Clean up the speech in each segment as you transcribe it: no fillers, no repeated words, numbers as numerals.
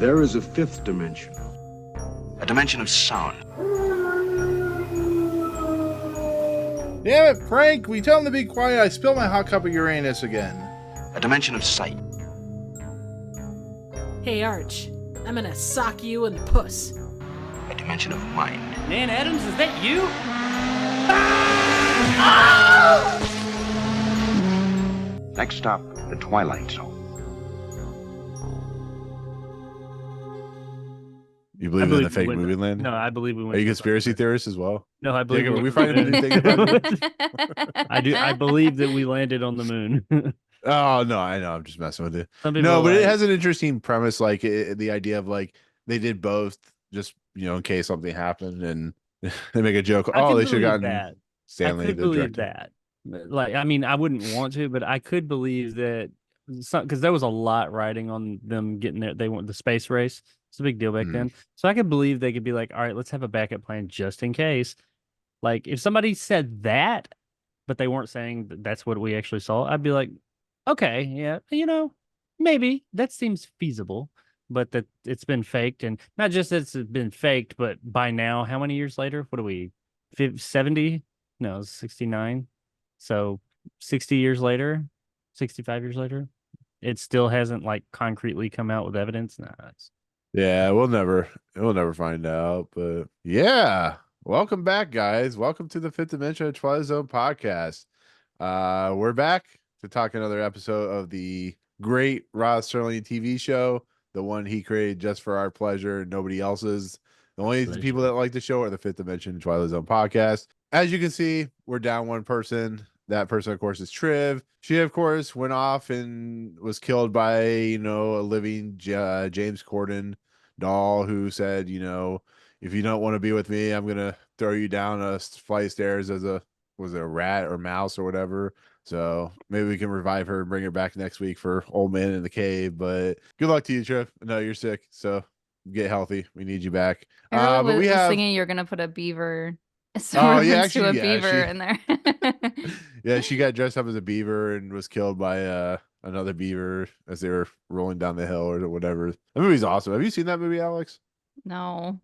There is a fifth dimension. A dimension of sound. Damn it, Frank! We tell him to be quiet. I spilled my hot cup of Uranus again. A dimension of sight. Hey, Arch. I'm gonna sock you in the puss. A dimension of mind. Nan Adams, is that you? Next stop, the Twilight Zone. You believe in the fake movie land? No, I believe we went. Are you conspiracy theorists as well? No, I believe Jacob, are we finding anything about it? I do. I believe that we landed on the moon. Oh no, I know. I'm just messing with you. No, but it has an interesting premise, like the idea of like they did both, just in case something happened, and they make a joke. Oh, they should have gotten that. Stanley. I could believe that. Like, I mean, I wouldn't want to, but I could believe that because there was a lot riding on them getting there. They want the space race. It's a big deal back then. So I could believe they could be like, all right, let's have a backup plan just in case. Like if somebody said that, but they weren't saying that that's what we actually saw, I'd be like, okay, yeah, maybe that seems feasible, but that it's been faked, and not just that it's been faked, but by now, how many years later? What are we, 70? No, 69. So 60 years later, 65 years later, it still hasn't like concretely come out with evidence. Nah, Yeah, we'll never find out. But yeah, welcome back, guys. Welcome to the Fifth Dimension of Twilight Zone podcast. We're back to talk another episode of the great Rod Serling TV show, the one he created just for our pleasure, nobody else's. The only people that like the show are the Fifth Dimension Twilight Zone podcast. As you can see, we're down one person. That person, of course, is Triv. She, of course, went off and was killed by, a living James Corden doll who said, if you don't want to be with me, I'm going to throw you down a flight of stairs as was it a rat or mouse or whatever. So maybe we can revive her and bring her back next week for Old Man in the Cave. But good luck to you, Triv. No, you're sick. So get healthy. We need you back. But we have thinking you're going to put a beaver. Actually, a beaver in there. Yeah, she got dressed up as a beaver and was killed by another beaver as they were rolling down the hill or whatever. The movie's awesome. Have you seen that movie, Alex? No.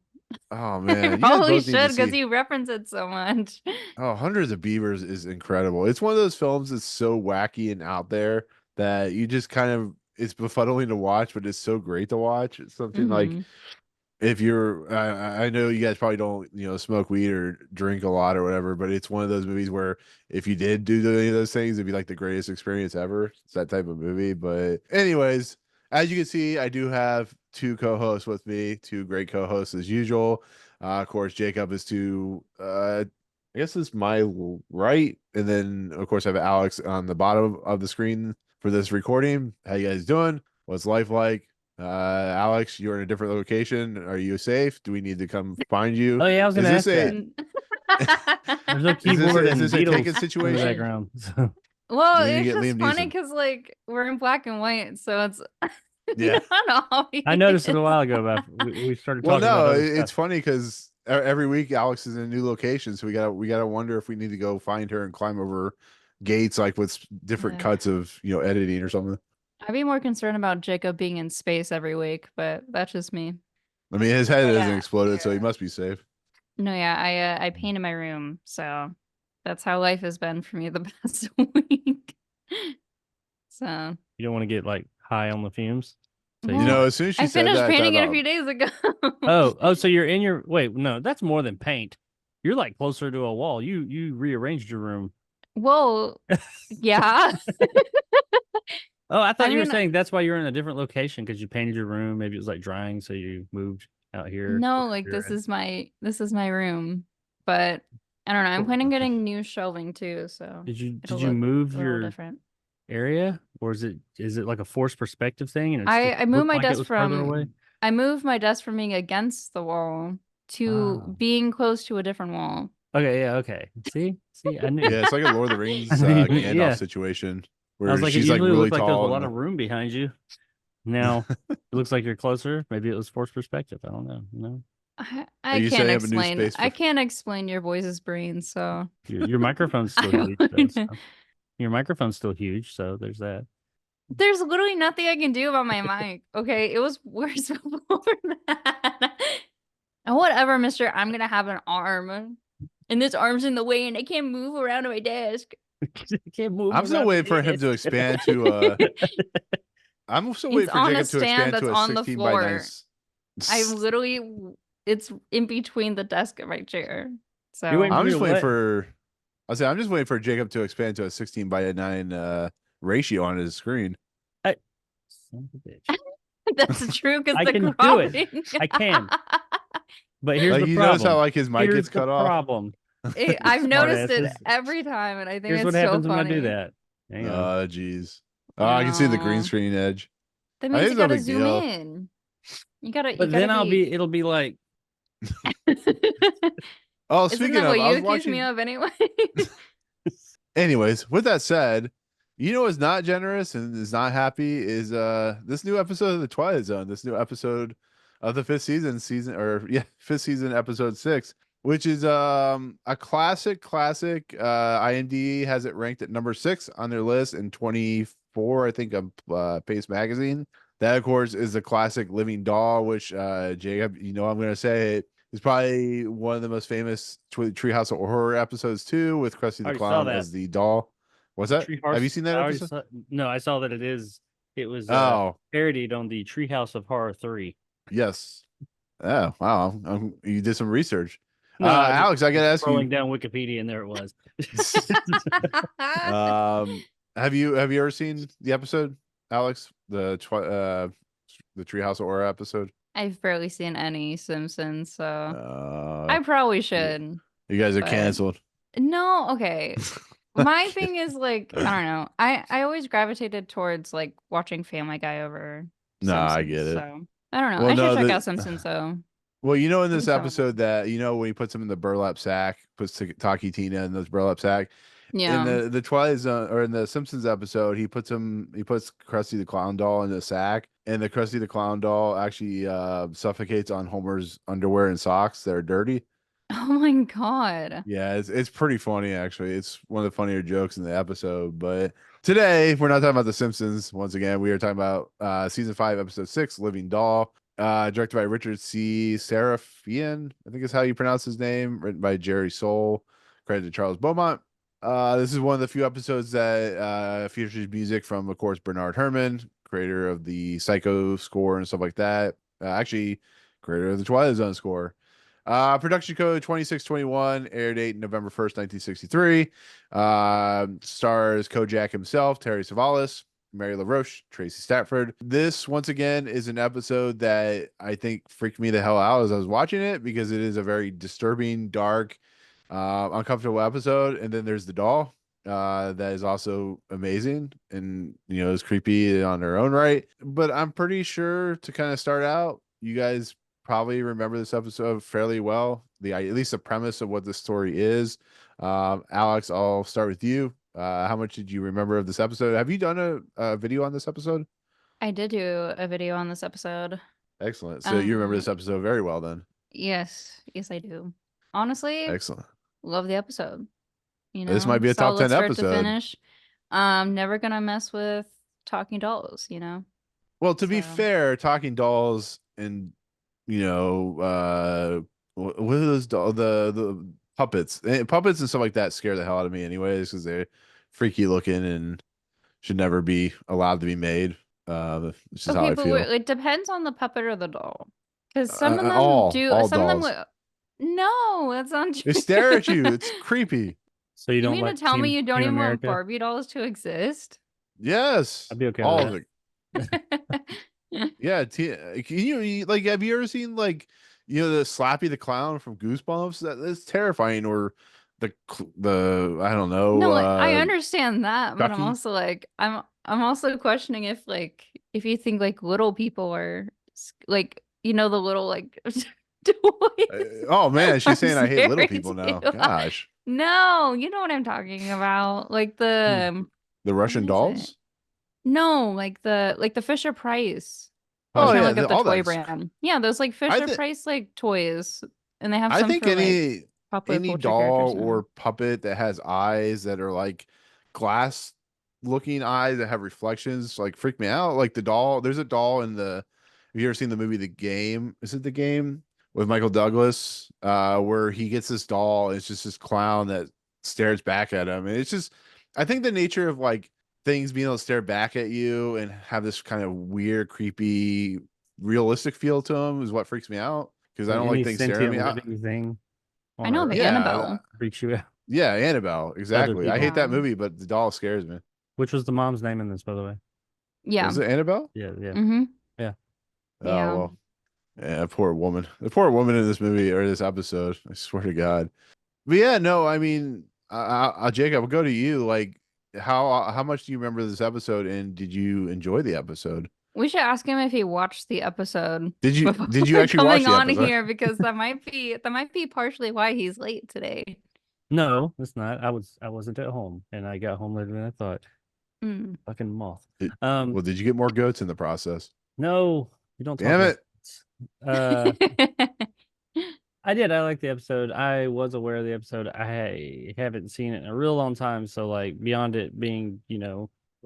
Oh man, you probably should because you reference it so much. Oh, Hundreds of Beavers is incredible. It's one of those films that's so wacky and out there that you just it's befuddling to watch, but it's so great to watch. It's something like, if you're, I know you guys probably don't, smoke weed or drink a lot or whatever, but it's one of those movies where if you did do any of those things, it'd be like the greatest experience ever. It's that type of movie. But anyways, as you can see, I do have two co-hosts with me, two great co-hosts as usual. Of course, Jacob is to, I guess it's my right. And then, of course, I have Alex on the bottom of the screen for this recording. How you guys doing? What's life like? Alex, you're in a different location. Are you safe? Do we need to come find you? Oh yeah, I was gonna ask that. There's no keyboard is this a Beatles taken situation? in the background, so. Well, it's just funny because like we're in black and white, so it's yeah. I noticed it a while ago, but we started talking. Well, no, it's funny because every week Alex is in a new location, so we gotta wonder if we need to go find her and climb over gates like with different cuts of editing or something. I'd be more concerned about Jacob being in space every week, but that's just me. I mean, his head hasn't exploded, so he must be safe. No, yeah, I painted my room, so that's how life has been for me the past week. So you don't want to get like high on the fumes. So as soon as she said finished that, painting it a few days ago. oh, so you're in your no, that's more than paint. You're like closer to a wall. You rearranged your room. Whoa, yeah. Oh, I thought you were saying that's why you're in a different location because you painted your room. Maybe it was like drying, so you moved out here. No, like this is my room, but I don't know. I'm planning on getting new shelving too. So did you move your different area, or is it like a forced perspective thing? And I moved my desk I moved my desk from being against the wall to being close to a different wall. Okay, yeah, okay. See, I knew. Yeah, it's like a Lord of the Rings Gandalf situation. Where I was like, she's it usually really looked like there was a lot and... of room behind you. Now it looks like you're closer. Maybe it was forced perspective. I don't know. No. I can't explain. I can't explain your boy's brain. So your microphone's still huge. Though, so. Your microphone's still huge. So there's that. There's literally nothing I can do about my mic. Okay, it was worse before that. And whatever, mister. I'm gonna have an arm. And this arm's in the way and I can't move around to my desk. Can't move I'm still around waiting the for him to desk. expand to I'm still It's waiting for on a Jacob to stand expand that's to a on the 16 by 9. floor. I literally, it's in between the desk and my chair. So You're waiting I'm for just me to waiting what? for I'm just waiting for Jacob to expand to a 16 by 9 ratio on his screen. Son of a bitch. that's true because I the can do it. cropping. I can. But here's Like the you notice how problem. like his mic Here's gets the cut off? problem. I've noticed it Smartasses. every time, and I think Here's it's what so happens when I funny. do that. Hang on. Jeez. Oh, I can see the green Aw. screen edge. That I think means it's you no gotta big zoom deal. in. You gotta. But then it'll be like, Oh, Isn't speaking that of, what I you was accused me watching. of anyway? Anyways, with that said, you know what's not generous and is not happy is this new episode of the Twilight Zone. This new episode of the fifth fifth season, episode 6, which is a classic. IMDb has it ranked at number 6 on their list in 24, I think, of Pace Magazine. That, of course, is the classic Living Doll, which Jacob, I'm going to say it is probably one of the most famous Treehouse of Horror episodes too, with Krusty I the already saw Clown that. as the doll. What's that? Tree Have you Horse. seen that I already episode? saw, no, I saw that it was Oh, parodied on the Treehouse of Horror 3. yes. Oh, wow. You did some research. No, I just Alex, I gotta ask scrolling you. down Wikipedia and there it was. Have you ever seen the episode, Alex? The Treehouse of Horror episode? I've barely seen any Simpsons, so Uh, I probably you should. you guys are but- canceled. No, okay. My thing is like, I don't know. I always gravitated towards like watching Family Guy over No, Simpsons. I get it. So I don't know. Well, I no, should check out Simpsons though. Well, in That'd this be solid. episode that when he puts him in the burlap sack, puts Taki Tina in this burlap sack. In Yeah. the Twilight Zone or in the Simpsons episode, he puts Krusty the Clown doll in a sack, and the Krusty the Clown doll actually suffocates on Homer's underwear and socks that are dirty. Oh my God. Yeah, it's pretty funny actually. It's one of the funnier jokes in the episode. But today we're not talking about the Simpsons. Once again, we are talking about season 5, episode 6, Living Doll. Directed by Richard C. Sarafian, I think is how you pronounce his name. Written by Jerry Soule. Credit to Charles Beaumont. This is one of the few episodes that features music from, of course, Bernard Herrmann, creator of the Psycho score and stuff like that. Actually, creator of the Twilight Zone score. Production code 2621, air date November 1st, 1963. Stars Kojak himself, Terry Savalas, Mary LaRoche, Tracy Stratford. This, once again, is an episode that I think freaked me the hell out as I was watching it because it is a very disturbing, dark, uncomfortable episode. And then there's the doll that is also amazing and, is creepy on her own right. But I'm pretty sure to kind of start out, you guys probably remember this episode fairly well. At least the premise of what the story is. Alex, I'll start with you. How much did you remember of this episode? Have you done a video on this episode? I did do a video on this episode. Excellent. So you remember this episode very well then. Yes, I do. Honestly, Excellent. love the episode. This might be a top 10 solid start episode. to finish. Never gonna mess with talking dolls, Well, to be So- fair, talking dolls and what are those the puppets and stuff like that scare the hell out of me anyways because they're freaky looking and should never be allowed to be made. It's just how I but feel. it depends on the puppet or the doll. Because some of them all some dolls. of them. No, that's not true. They stare at you. It's creepy. So you You don't mean like to tell me you don't Team even America? want Barbie dolls to exist? Yes, I'd be okay all with of it. Yeah, can you like? Have you ever seen the Slappy the Clown from Goosebumps? That's terrifying. Or the I don't know. No, I understand that, but I'm Chucky? also like I'm also questioning if you think like little people are like the little like toys. Oh man, she's are saying I hate little scary people now. too. Gosh, No, you know what I'm talking about. Like the the Russian is dolls. no, like the Fisher Price. Oh, I'm trying to yeah, look up the all toy that's- brand. Yeah, those like Fisher thi- Price like toys, and they have I some think for like any popular any culture doll characters now. or puppet that has eyes that are like glass looking eyes that have reflections like freak me out. Like the doll, there's a doll in the. Have you ever seen the movie The Game? Is it The Game with Michael Douglas? Where he gets this doll, and it's just this clown that stares back at him, and it's just, I think the nature of like things being able to stare back at you and have this kind of weird, creepy, realistic feel to them is what freaks me out because I don't like Any things staring at sentient me. living thing I on know Earth the Yeah, Annabelle. freaks you out. yeah, Annabelle, exactly. I people. hate that Yeah. movie, but the doll scares me. Which was the mom's name in this, by the way? Yeah. Was it Annabelle? Yeah, yeah. Mm-hmm. Yeah. Oh Yeah. well, yeah, poor woman. The poor woman in this movie or this episode. I swear to God. But yeah, no, I mean, Jacob, I'll go to you. Like, how much do you remember this episode, and did you enjoy the episode? We should ask him if he watched the episode Did you before did you actually watch coming the on episode? here because that might be partially why he's late today. No, it's not. I wasn't at home, and I got home later than I thought. Mm. Fucking moth. Well, did you get more goats in the process? No, you don't talk Damn about it. I did. I liked the episode. I was aware of the episode. I haven't seen it in a real long time. So, like, beyond it being,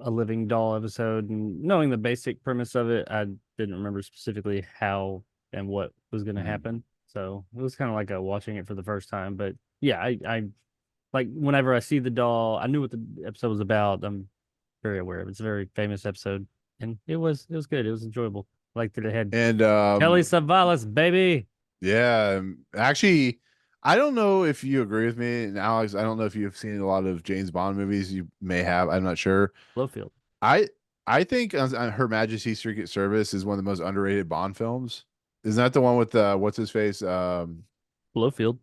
a living doll episode and knowing the basic premise of it, I didn't remember specifically how and what was going to happen. So it was kind of like watching it for the first time. But yeah, I like whenever I see the doll, I knew what the episode was about. I'm very aware of it. It's a very famous episode, and it was good. It was enjoyable. Like that it had And Kelly Savalas, baby. yeah, actually, I don't know if you agree with me, and Alex, I don't know if you've seen a lot of James Bond movies. You may have. I'm not sure. Blowfield. I think Her Majesty's Secret Service is one of the most underrated Bond films. Isn't that the one with what's his face? Blowfield.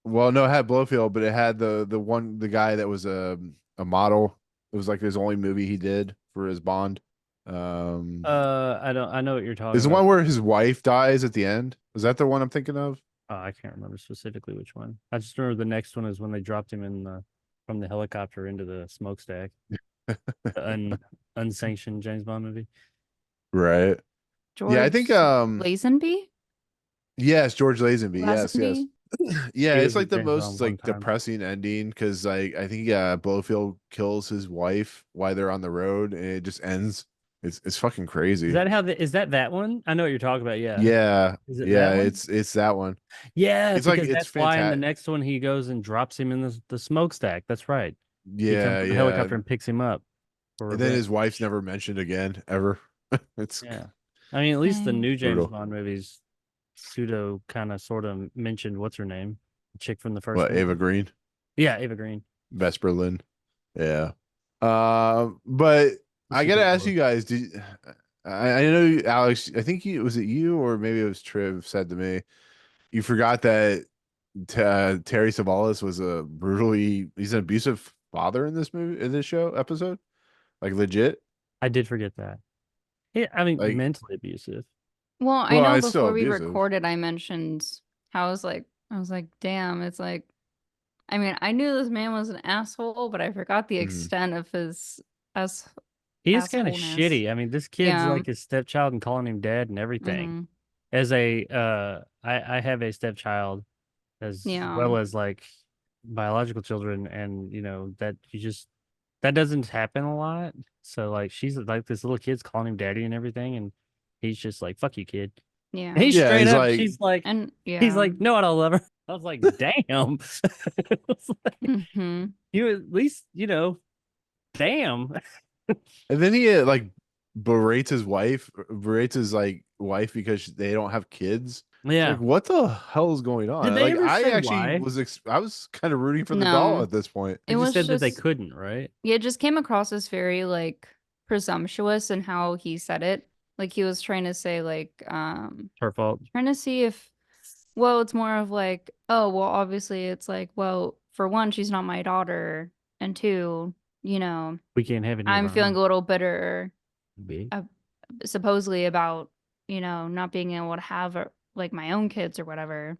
Well, no, it had Blowfield, but it had the guy that was a model. It was like his only movie he did for his Bond. I know what you're talking Is the about. one where his wife dies at the end? Is that the one I'm thinking of? I can't remember specifically which one. I just remember the next one is when they dropped him from the helicopter into the smokestack. The unsanctioned James Bond movie. Right. George Yeah, I think Lazenby? yes, George Lazenby. Yes, yes. Lazenby? Yeah, He it's was like the in James Bond most one like time. depressing ending because like I think Blowfield kills his wife while they're on the road and it just ends. It's fucking crazy. Is that is that one? I know what you're talking about. Yeah. Yeah. Is it Yeah, that one? it's that one. Yeah, It's like because it's that's why in the fantastic. next one he goes and drops him in the smokestack. That's right. He comes Yeah, from the yeah. helicopter and picks him up. And then his wife's never mentioned again ever. It's Yeah. I mean, at least the Dang. new James Brutal. Bond movies pseudo kind of sort of mentioned what's her name? The chick from the first what, one. Ava Green, Yeah, Ava Green. Vesper Lynn. Yeah. But I gotta ask you guys, I know Alex, I think was it you or maybe it was Triv said to me, you forgot that Terry Savalas was he's an abusive father in this movie, in this show episode, like legit. I did forget that. Yeah, I mean, Like- mentally abusive. Well, I Well, know it's still before we abusive. recorded, I mentioned how I was like, damn, it's like, I mean, I knew this man was an asshole, but I forgot the Mhm. extent of his as He is kind of assholeness. shitty. I mean, this kid's Yeah. like his stepchild and calling him dad and everything. Mhm. As I have a stepchild as Yeah. well as like biological children, and that doesn't happen a lot. So like she's like this little kid's calling him daddy and everything, and he's just like, "Fuck you, kid." Yeah. He's Yeah, straight he's up. like- She's like, And yeah. he's like, "No, I don't love her." I was like, "Damn." It's like, hmm you at least damn. And then he berates his wife because they don't have kids. Yeah. Like, what the hell is going on? Did they Like, ever I say actually why? I was kind of rooting for the doll No. at this point. They It just was said that they just- couldn't, right? Yeah, it just came across as very like presumptuous in how he said it. Like he was trying to say like Her fault. trying to see if well, it's more of like, oh, well, obviously it's like, well, for one, she's not my daughter, and two, We can't have any. I'm feeling a little bitter big. supposedly about, not being able to have like my own kids or whatever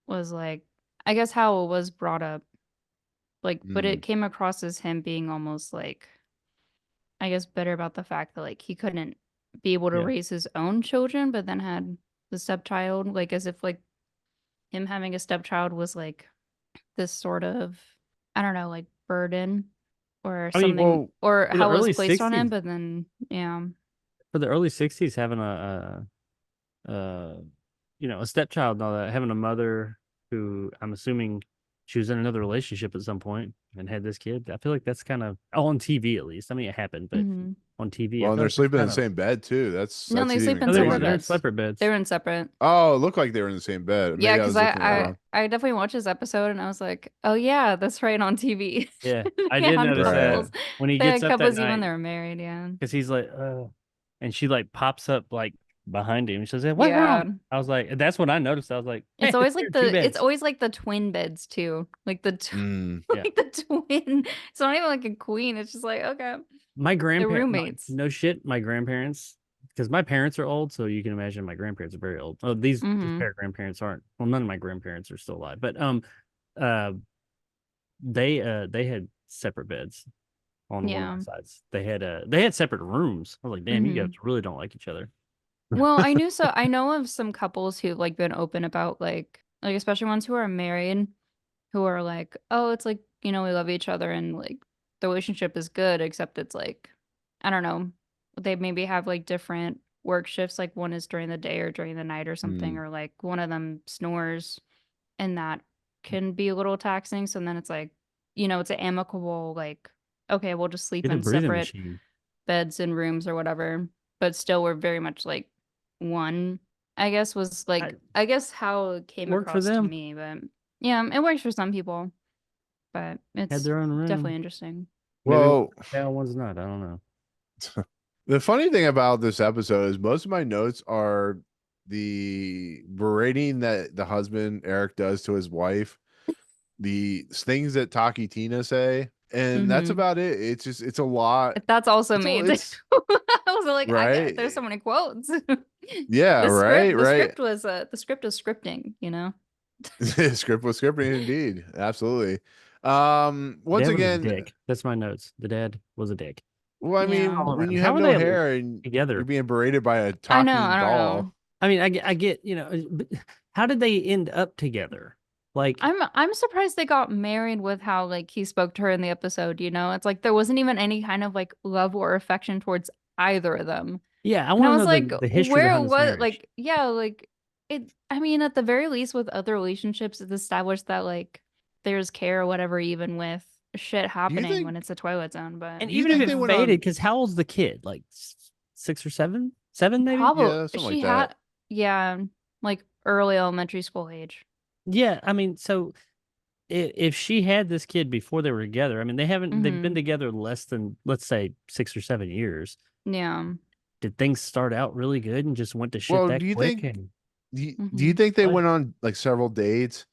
was like, I guess how it was brought up. Like, but it came across as him being almost like, I guess, bitter about the fact that like he couldn't be able to Yeah. raise his own children, but then had the stepchild, like as if like him having a stepchild was like this sort of, I don't know, like burden or I mean, something, well, or for the how it was early placed on him. 60s But then, yeah, for the early 60s, having a stepchild and all that, having a mother who I'm assuming she was in another relationship at some point and had this kid. I feel like that's kind of on TV at least. I mean, it happened, but hmm on TV, I well, and feel they're like that's sleeping in kind the of same bed too. That's no, they sleep even in they're separate crazier. in beds. separate beds. They were in separate. Oh, it looked like they were in the same bed. Yeah, Maybe I because was looking at it wrong. I definitely watched this episode and I was like, oh yeah, that's right on TV. Yeah, I They did had notice that couples. Right. when he They gets had up that couples even when night they were married. Yeah. because he's like, and she like pops up like behind him. She says, "What's Yeah. wrong?" I was like, that's what I noticed. I was like, It's hey, always there like are two the it's beds. always like the twin beds too. Like Mm. Yeah. like the twin. It's not even like a queen. It's just like, okay. My They're grandparents, roommates. no shit, my grandparents, because my parents are old, so you can imagine my grandparents are very old. Oh, these Mm-hmm. pair of grandparents aren't. Well, none of my grandparents are still alive, but uh, they had separate beds on one of my Yeah. sides. They had separate rooms. I was like, damn, you guys Mm-hmm. really don't like each other. Well, I know of some couples who've like been open about like especially ones who are married who are like, oh, it's like, we love each other and like the relationship is good, except it's like, I don't know, they maybe have like different work shifts, like one is during the day or during the night or something, Mm. or like one of them snores and that can be a little taxing. So then it's like, it's an amicable, like, okay, we'll just sleep Get a in breathing separate machine. beds and rooms or whatever, but still we're very much like one, I guess was like, I guess how it came Worked for across to them. me, but yeah, it works for some people, but Had it's their own definitely room. interesting. Maybe Well, one's not. I don't know. the funny thing about this episode is most of my notes are the berating that the husband Eric does to his wife, the things that Taki Tina say, and that's Mm-hmm. about it. It's a lot. That's also It's a, me. it's I was like, right. there's so many quotes. Yeah, right, The right. script was scripting, Script was scripting indeed. Absolutely. Once Dad was a again, dick. That's my notes. The dad was a dick. well, I Yeah. mean, All when around. you How have are no they hair and together? you're being berated by a I know, talking I don't doll. know. I mean, I get, but how did they end up together? Like, I'm surprised they got married with how like he spoke to her in the episode, It's like there wasn't even any kind of like love or affection towards either of them. yeah, I And I want to was know like, the history where behind this was marriage. like, yeah, like I mean, at the very least with other relationships, it's established that like there's care or whatever, even with shit Do you happening when think it's a Twilight Zone. But And do you even if think it they went faded, on because how old's the kid? Like 6 or 7? 7 maybe? probably yeah, something she like that? had, yeah, like early elementary school age. Yeah, I mean, so if she had this kid before they were together, I mean, they've been Mm-hmm. together less than, let's say, 6 or 7 years. Yeah. Did things start out really good and just went to shit Well, that quick? And do you Mm-hmm. think they what? went on like several dates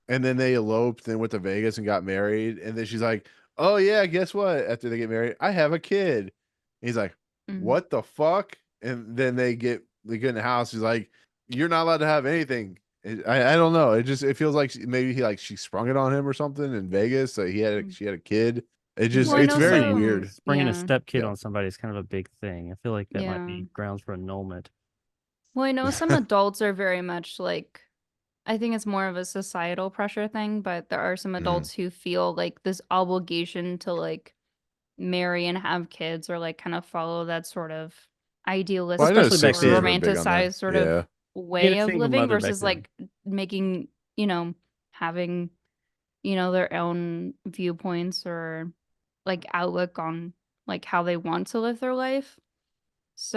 and then they eloped and went to Vegas and got married and then she's like, "Oh yeah, guess what? After they get married, I have a kid." And he's like, Mm-hmm. "What the fuck?" And then they get in the house. He's like, "You're not allowed to have anything." I don't know. It feels like maybe she sprung it on him or something in Vegas. So she had a kid. Well, I It's know very some, weird. Springing a yeah, stepkid Yeah. on somebody is kind of a big thing. I feel like that might yeah. be grounds for annulment. Well, I know some adults are very much like, I think it's more of a societal pressure thing, but there are some Mm. adults who feel like this obligation to like marry and have kids or like kind of follow that sort of Well, I know Especially idealistic back or 60s then. were big on that. romanticized sort of Yeah. Being way a of single living mother back versus then. like making, having, their own viewpoints or like outlook on like how they want to live their life.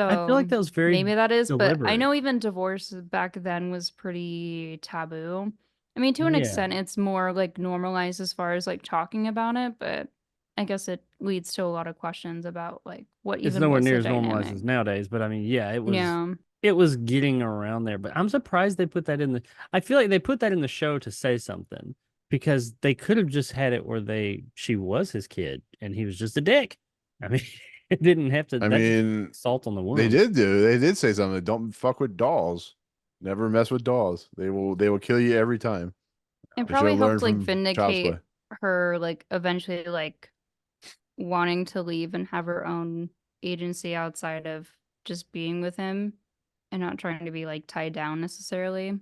I feel like So that was very maybe that is, but I deliberate. know even divorce back then was pretty taboo. I mean, to an Yeah. extent, it's more like normalized as far as like talking about it, but I guess it leads to a lot of questions about like what It's even nowhere was the near as normalized dynamic. as nowadays, but I mean, yeah, Yeah. it was getting around there. But I'm surprised they put that in the I feel like they put that in the show to say something because they could have just had it where she was his kid and he was just a dick. I mean, it didn't have to I that's mean, salt on the wound. they did say something. Don't fuck with dolls. Never mess with dolls. They will kill you every time. It They should probably have learned helped like from Child's vindicate Play. her like eventually like wanting to leave and have her own agency outside of just being with him and not trying to be like tied down necessarily.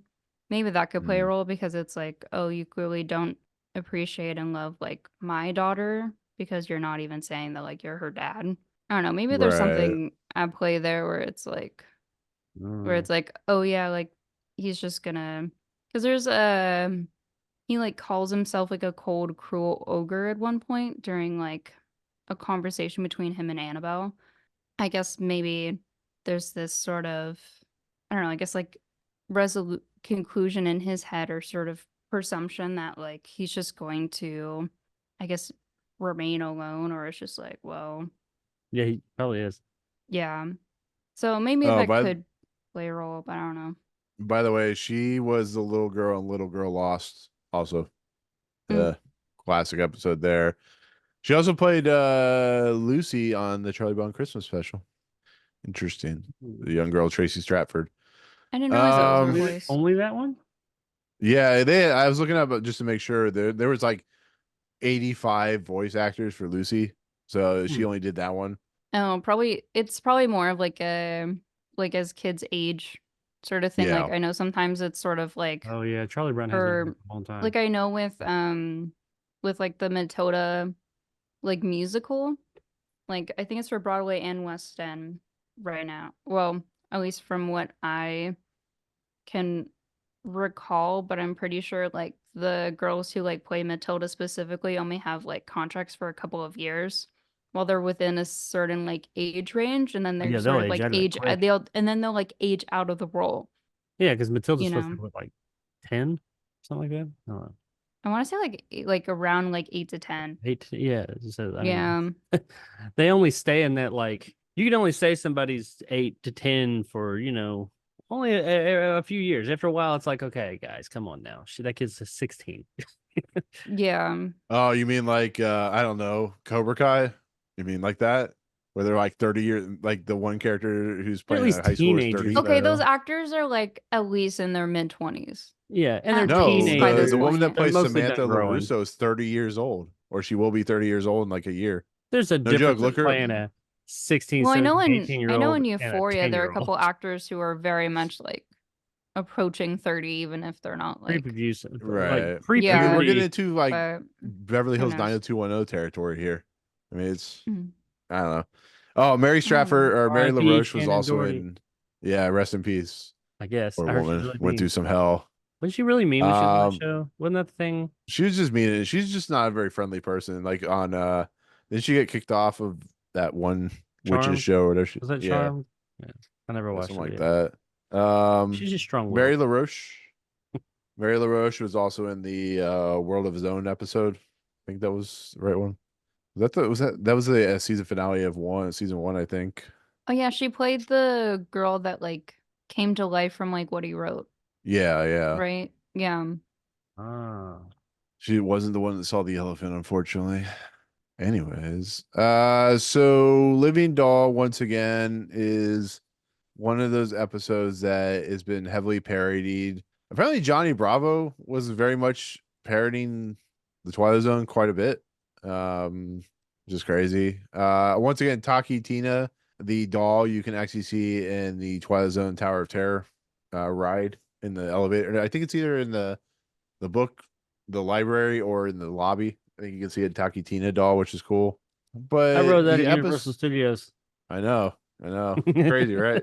Maybe that could play a Mm. role because it's like, oh, you clearly don't appreciate and love like my daughter because you're not even saying that like you're her dad. I don't know. Maybe there's Right. something at play there where it's like, Mm. oh yeah, like he's just gonna, because there's he like calls himself like a cold, cruel ogre at one point during like a conversation between him and Annabelle. I guess maybe there's this sort of, I don't know, I guess like resolute conclusion in his head or sort of presumption that like he's just going to, I guess, remain alone, or it's just like, well, Yeah, he probably is. yeah. So maybe Oh, that by could play a role, but I don't know. by the way, she was the little girl in Little Girl Lost. Also, the classic episode there. She also played Lucy on the Charlie Brown Christmas special. Interesting. The young girl Tracy Stratford. I didn't realize that was her Um, voice. Only that one? Yeah, I was looking up just to make sure there was like 85 voice actors for Lucy, so she only did that one. Oh, probably it's probably more of like a like as kids age sort of thing. Like Yeah. I know sometimes it's sort of like Oh yeah, Charlie Brown has been for around a long time. like I know with like the Matilda like musical, like I think it's for Broadway and West End right now. Well, at least from what I can recall, but I'm pretty sure like the girls who like play Matilda specifically only have like contracts for a couple of years while they're within a certain like age range, and then they're Yeah, they'll sort of age like out of that quick. they'll like age out of the role. Yeah, because Matilda's You supposed know. to be what, like 10, something like that. I don't know. I want to say like around like 8 to 10. 8. Yeah, so I Yeah. mean, they only stay in that like you can only say somebody's 8 to 10 for only a few years. After a while, it's like, okay, guys, come on now. That kid's 16. Yeah. Oh, you mean like I don't know, Cobra Kai? You mean like that? Where they're like 30 years, like the one character who's They're at playing least at high school is 30. teenagers. Okay, those though. actors are like at least in their mid-20s. Yeah, and they're At No, least by teenagers. this the woman that point. They're plays mostly Samantha done growing. LaRusso is 30 years old, or she will be 30 years old in like a year. There's a No difference joke. Look in her. playing a 16, Well, 17, 18 year I know old in and a Euphoria there are a 10-year-old. couple actors who are very much like approaching 30, even if they're not like Pre-puberty, Right. like pre-puberty. I mean, we're Yeah. getting into like but Beverly who Hills knows? 90210 territory here. I mean, it's Mhm. I don't know. Oh, Mary I don't know. Stratford or Mary R.I.P. LaRoche was Shannon also Doherty. in. Yeah, rest in peace. I guess. Poor I heard she's woman really went mean. through some hell. Was she really mean when she was on that Um, show? Wasn't that the thing? She was just mean. She's just not a very friendly person. Like on didn't she get kicked off of that one witches Charmed? show or whatever? Was that Yeah, Charmed? Yeah. I never watched something it like yet. that. She's just strong. Mary LaRoche. Mary LaRoche was also in the World of His Own episode. I think that was the right one. That was the season finale of season 1, I think. Oh yeah, she played the girl that like came to life from like what he wrote, Yeah. right? Yeah. Ah. She wasn't the one that saw the elephant, unfortunately. Anyways, so Living Doll once again is one of those episodes that has been heavily parodied. Apparently, Johnny Bravo was very much parodying the Twilight Zone quite a bit. Just crazy. Once again, Taki Tina, the doll you can actually see in the Twilight Zone Tower of Terror ride in the elevator. I think it's either in the book, the library, or in the lobby. I think you can see a Taki Tina doll, which is cool. But I rode that the at Universal Studios. I know. Crazy, right?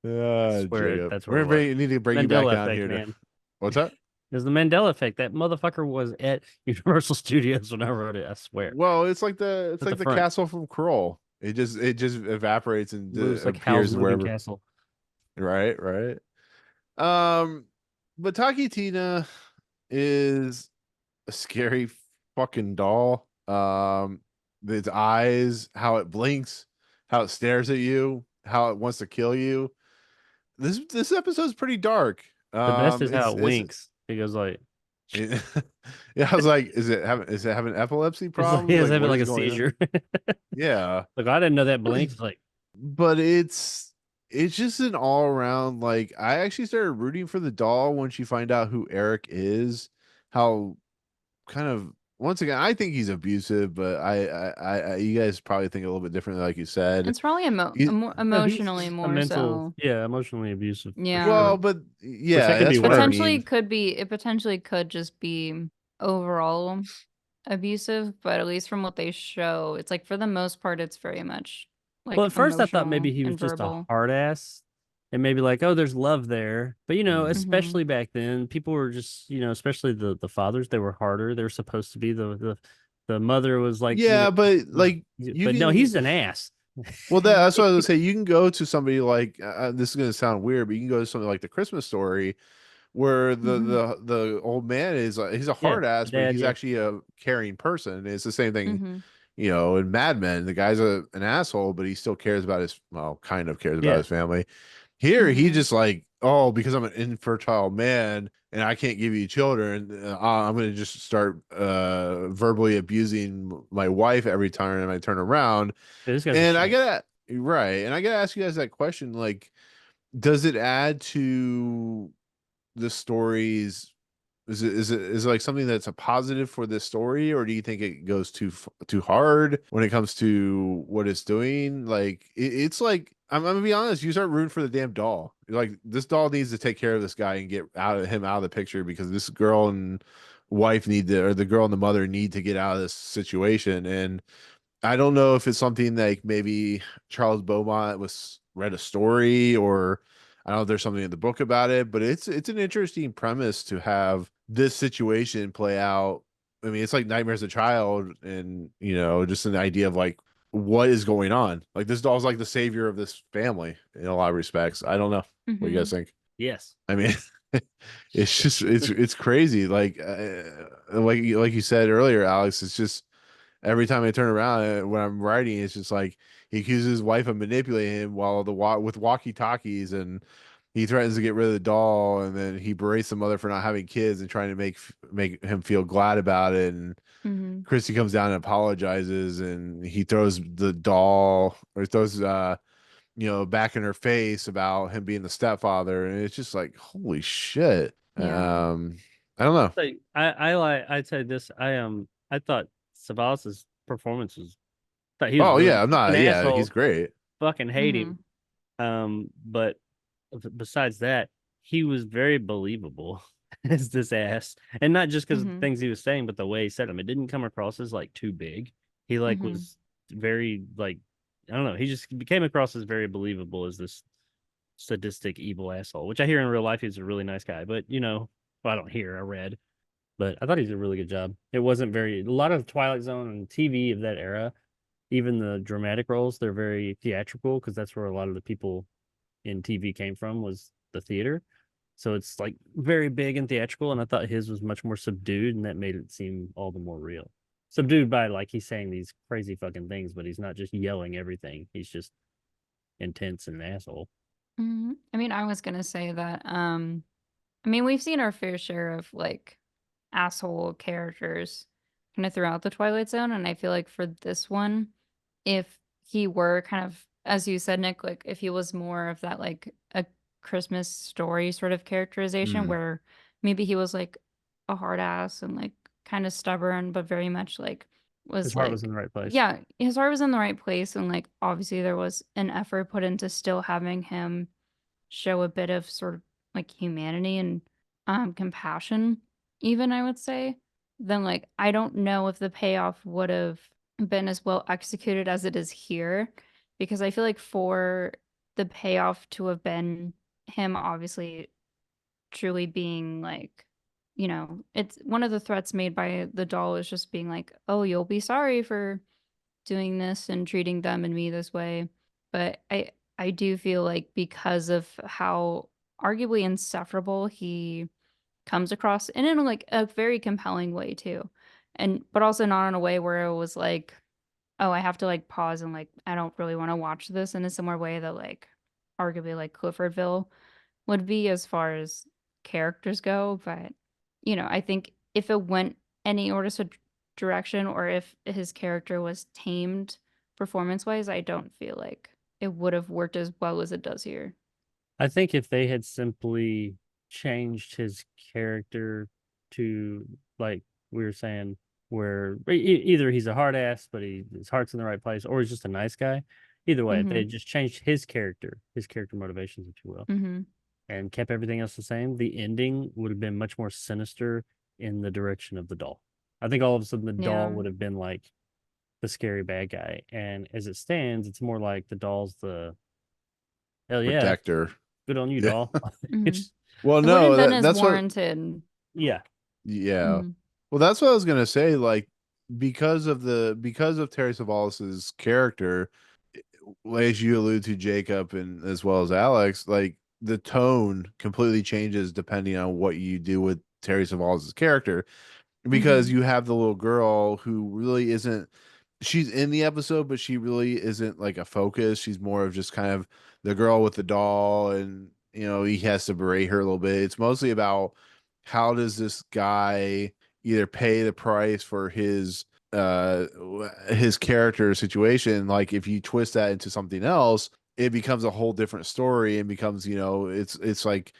Swear Jacob. that's We're what it was. gonna need to bring you back Mandela down effect, here. man. What's that? There's the Mandela effect. That motherfucker was at Universal Studios when I wrote it. I swear. Well, it's like At the the front. castle from Kroll. It just evaporates and Moves like Hal's appears moving wherever. castle. Right. But Taki Tina is a scary fucking doll. Its eyes, how it blinks, how it stares at you, how it wants to kill you. This episode's pretty dark. The best is how it it's winks. He goes like, yeah, I was like, is it having epilepsy it's problem? like, Like, having what like a is going on? seizure. Yeah, Like I didn't know that blinks. It's like, but it's just an all around, like, I actually started rooting for the doll once you find out who Eric is. How kind of, once again, I think he's abusive, but I you guys probably think a little bit differently, like you said. It's probably He- more no, he's emotionally a more mental, so. yeah, emotionally abusive. for Yeah. Well, sure. but that yeah, could that's be what I worse. Potentially mean. could be it potentially could just be overall abusive, but at least from what they show, it's like for the most part, it's very much Well, like at first I thought maybe emotional he was and just a verbal. hard ass, and maybe like, oh, there's love there. But Mm-hmm. especially back then, people were just, especially the fathers, they were harder. They were supposed to be the mother was like, Yeah, but like you but no, he's can. an ass. Well, that's what I was gonna say. You can go to somebody like this is gonna sound weird, but you can go to something like the Christmas Story, where Mm-hmm. the old man is he's a Yeah, hard the ass, but dad, he's yeah. actually a caring person. It's the same thing, Mm-hmm. in Mad Men. The guy's an asshole, but he still cares about kind of cares about Yeah. his family. Here, he Mm-hmm. just like, oh, because I'm an infertile man and I can't give you children, I'm gonna just start verbally abusing my wife every time I turn around. This guy's a And I shit. gotta right, and I gotta ask you guys that question: like, does it add to the stories? Is it like something that's a positive for this story, or do you think it goes too hard when it comes to what it's doing? Like, it's like I'm gonna be honest, you start rooting for the damn doll. Like, this doll needs to take care of this guy and get him out of the picture, because this girl and wife or the girl and the mother need to get out of this situation. And I don't know if it's something like maybe Charles Beaumont was read a story, or I don't know if there's something in the book about it, but it's an interesting premise to have this situation play out. I mean, it's like Nightmare as a Child, and just an idea of like what is going on. Like, this doll's like the savior of this family in a lot of respects. I don't know. What do you Mm-hmm. guys think? Yes. I mean, it's just it's crazy. Like you said earlier, Alex. It's just every time I turn around when I'm writing, it's just like he accuses his wife of manipulating him while with walkie talkies, and he threatens to get rid of the doll, and then he berates the mother for not having kids and trying to make him feel glad about it. And Mm-hmm. Christy comes down and apologizes, and he throws the doll, or throws back in her face about him being the stepfather, and it's just like, holy shit. Yeah. I don't know. Like I'd say this. I thought Savalas's performance was thought he was Oh really yeah, I'm an not. Yeah, he's asshole. great. Fucking hate Mm-hmm. him. But besides that, he was very believable as this ass, and not just because of the Mm-hmm. things he was saying, but the way he said them. It didn't come across as like too big. He like Mm-hmm. was very like I don't know. He just came across as very believable as this sadistic evil asshole, which I hear in real life he's a really nice guy. But well, I don't hear. I read, but I thought he did a really good job. It wasn't very a lot of Twilight Zone and TV of that era. Even the dramatic roles, they're very theatrical because that's where a lot of the people in TV came from was the theater. So it's like very big and theatrical, and I thought his was much more subdued, and that made it seem all the more real. Subdued by like he's saying these crazy fucking things, but he's not just yelling everything. He's just intense and an asshole. Mm-hmm. I mean, I was gonna say that. I mean, we've seen our fair share of like asshole characters kind of throughout the Twilight Zone, and I feel like for this one, if he were kind of, as you said, Nick, like if he was more of that like a Christmas story sort of characterization, Mm. where maybe he was like a hard ass and like kind of stubborn, but very much like His was heart was in like, the right place. yeah, his heart was in the right place, and like obviously there was an effort put into still having him show a bit of sort of like humanity and compassion, even I would say, then like I don't know if the payoff would have been as well executed as it is here, because I feel like for the payoff to have been him obviously truly being like, it's one of the threats made by the doll is just being like, oh, you'll be sorry for doing this and treating them and me this way. But I do feel like because of how arguably insufferable he comes across, and in like a very compelling way too. And but also not in a way where it was like, oh, I have to like pause and like I don't really want to watch this in a similar way that like arguably like Cliffordville would be as far as characters go. But I think if it went any direction, or if his character was tamed performance wise, I don't feel like it would have worked as well as it does here. I think if they had simply changed his character to like we were saying, where either he's a hard ass, but his heart's in the right place, or he's just a nice guy. Either way, if they Mm-hmm. had just changed his character motivations, if you will, Mm-hmm. and kept everything else the same, the ending would have been much more sinister in the direction of the doll. I think all of a sudden the doll Yeah. would have been like the scary bad guy, and as it stands, it's more like the doll's the hell yeah, Protector. good on you, Yeah. doll. Mhm. It's Well, It wouldn't no, have been as that's what. warranted. yeah, Yeah. Mhm. Well, that's what I was gonna say. Like, because of Terry Savalas's character, as you allude to, Jacob, and as well as Alex, like the tone completely changes depending on what you do with Terry Savalas's character. Because Mhm. you have the little girl who really isn't, she's in the episode, but she really isn't like a focus. She's more of just kind of the girl with the doll, and he has to berate her a little bit. It's mostly about how does this guy either pay the price for his character situation. Like, if you twist that into something else, it becomes a whole different story, and becomes, it's like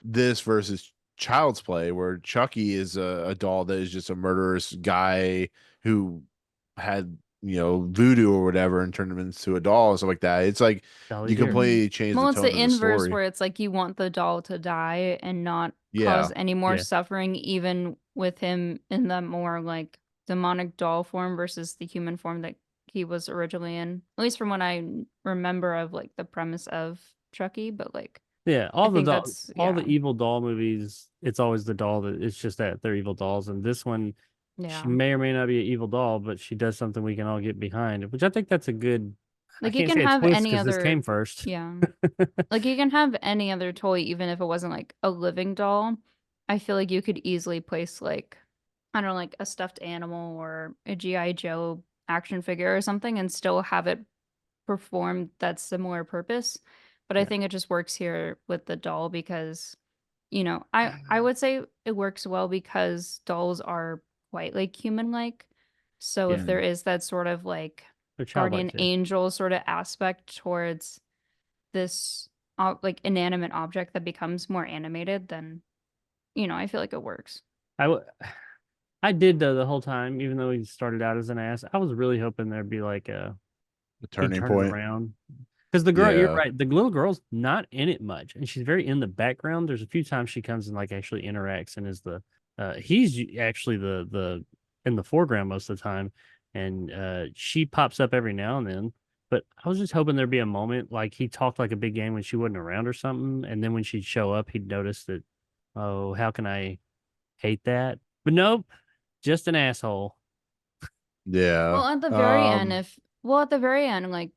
this versus Child's Play, where Chucky is a doll that is just a murderous guy who had voodoo or whatever and turned him into a doll and stuff like that. It's like Dolly you Deer. completely change Well, the it's tone the of the inverse story. where it's like you want the doll to die and not Yeah. cause any more Yeah. suffering, even with him in the more like demonic doll form versus the human form that he was originally in. At least from what I remember of like the premise of Chucky, but like Yeah, I think that's all the yeah. evil doll movies, it's always the doll that it's just that they're evil dolls. And this one, she Yeah. may or may not be an evil doll, but she does something we can all get behind, which I think that's a good. I Like you can't can say a have twist any because this came other first. yeah. Like you can have any other toy even if it wasn't like a living doll. I feel like you could easily place like I don't know, like a stuffed animal or a G.I. Joe action figure or something and still have it perform that similar purpose. But I Yeah. think it just works here with the doll because, I would say it works well because dolls are quite like human-like. So if Yeah, there is that sort of like they're childlike guardian too. angel sort of aspect towards this like inanimate object that becomes more animated, then I feel like it works. I w- I did though the whole time, even though he started out as an ass. I was really hoping there'd be like The he'd turning turn it point. around. Because the girl, you're Yeah. right. The little girl's not in it much, and she's very in the background. There's a few times she comes and like actually interacts and is the actually the in the foreground most of the time, and she pops up every now and then. But I was just hoping there'd be a moment like he talked like a big game when she wasn't around or something, and then when she'd show up, he'd notice that, oh, how can I hate that? But nope, just an asshole. Yeah. Well, at the very end, at the very end, like,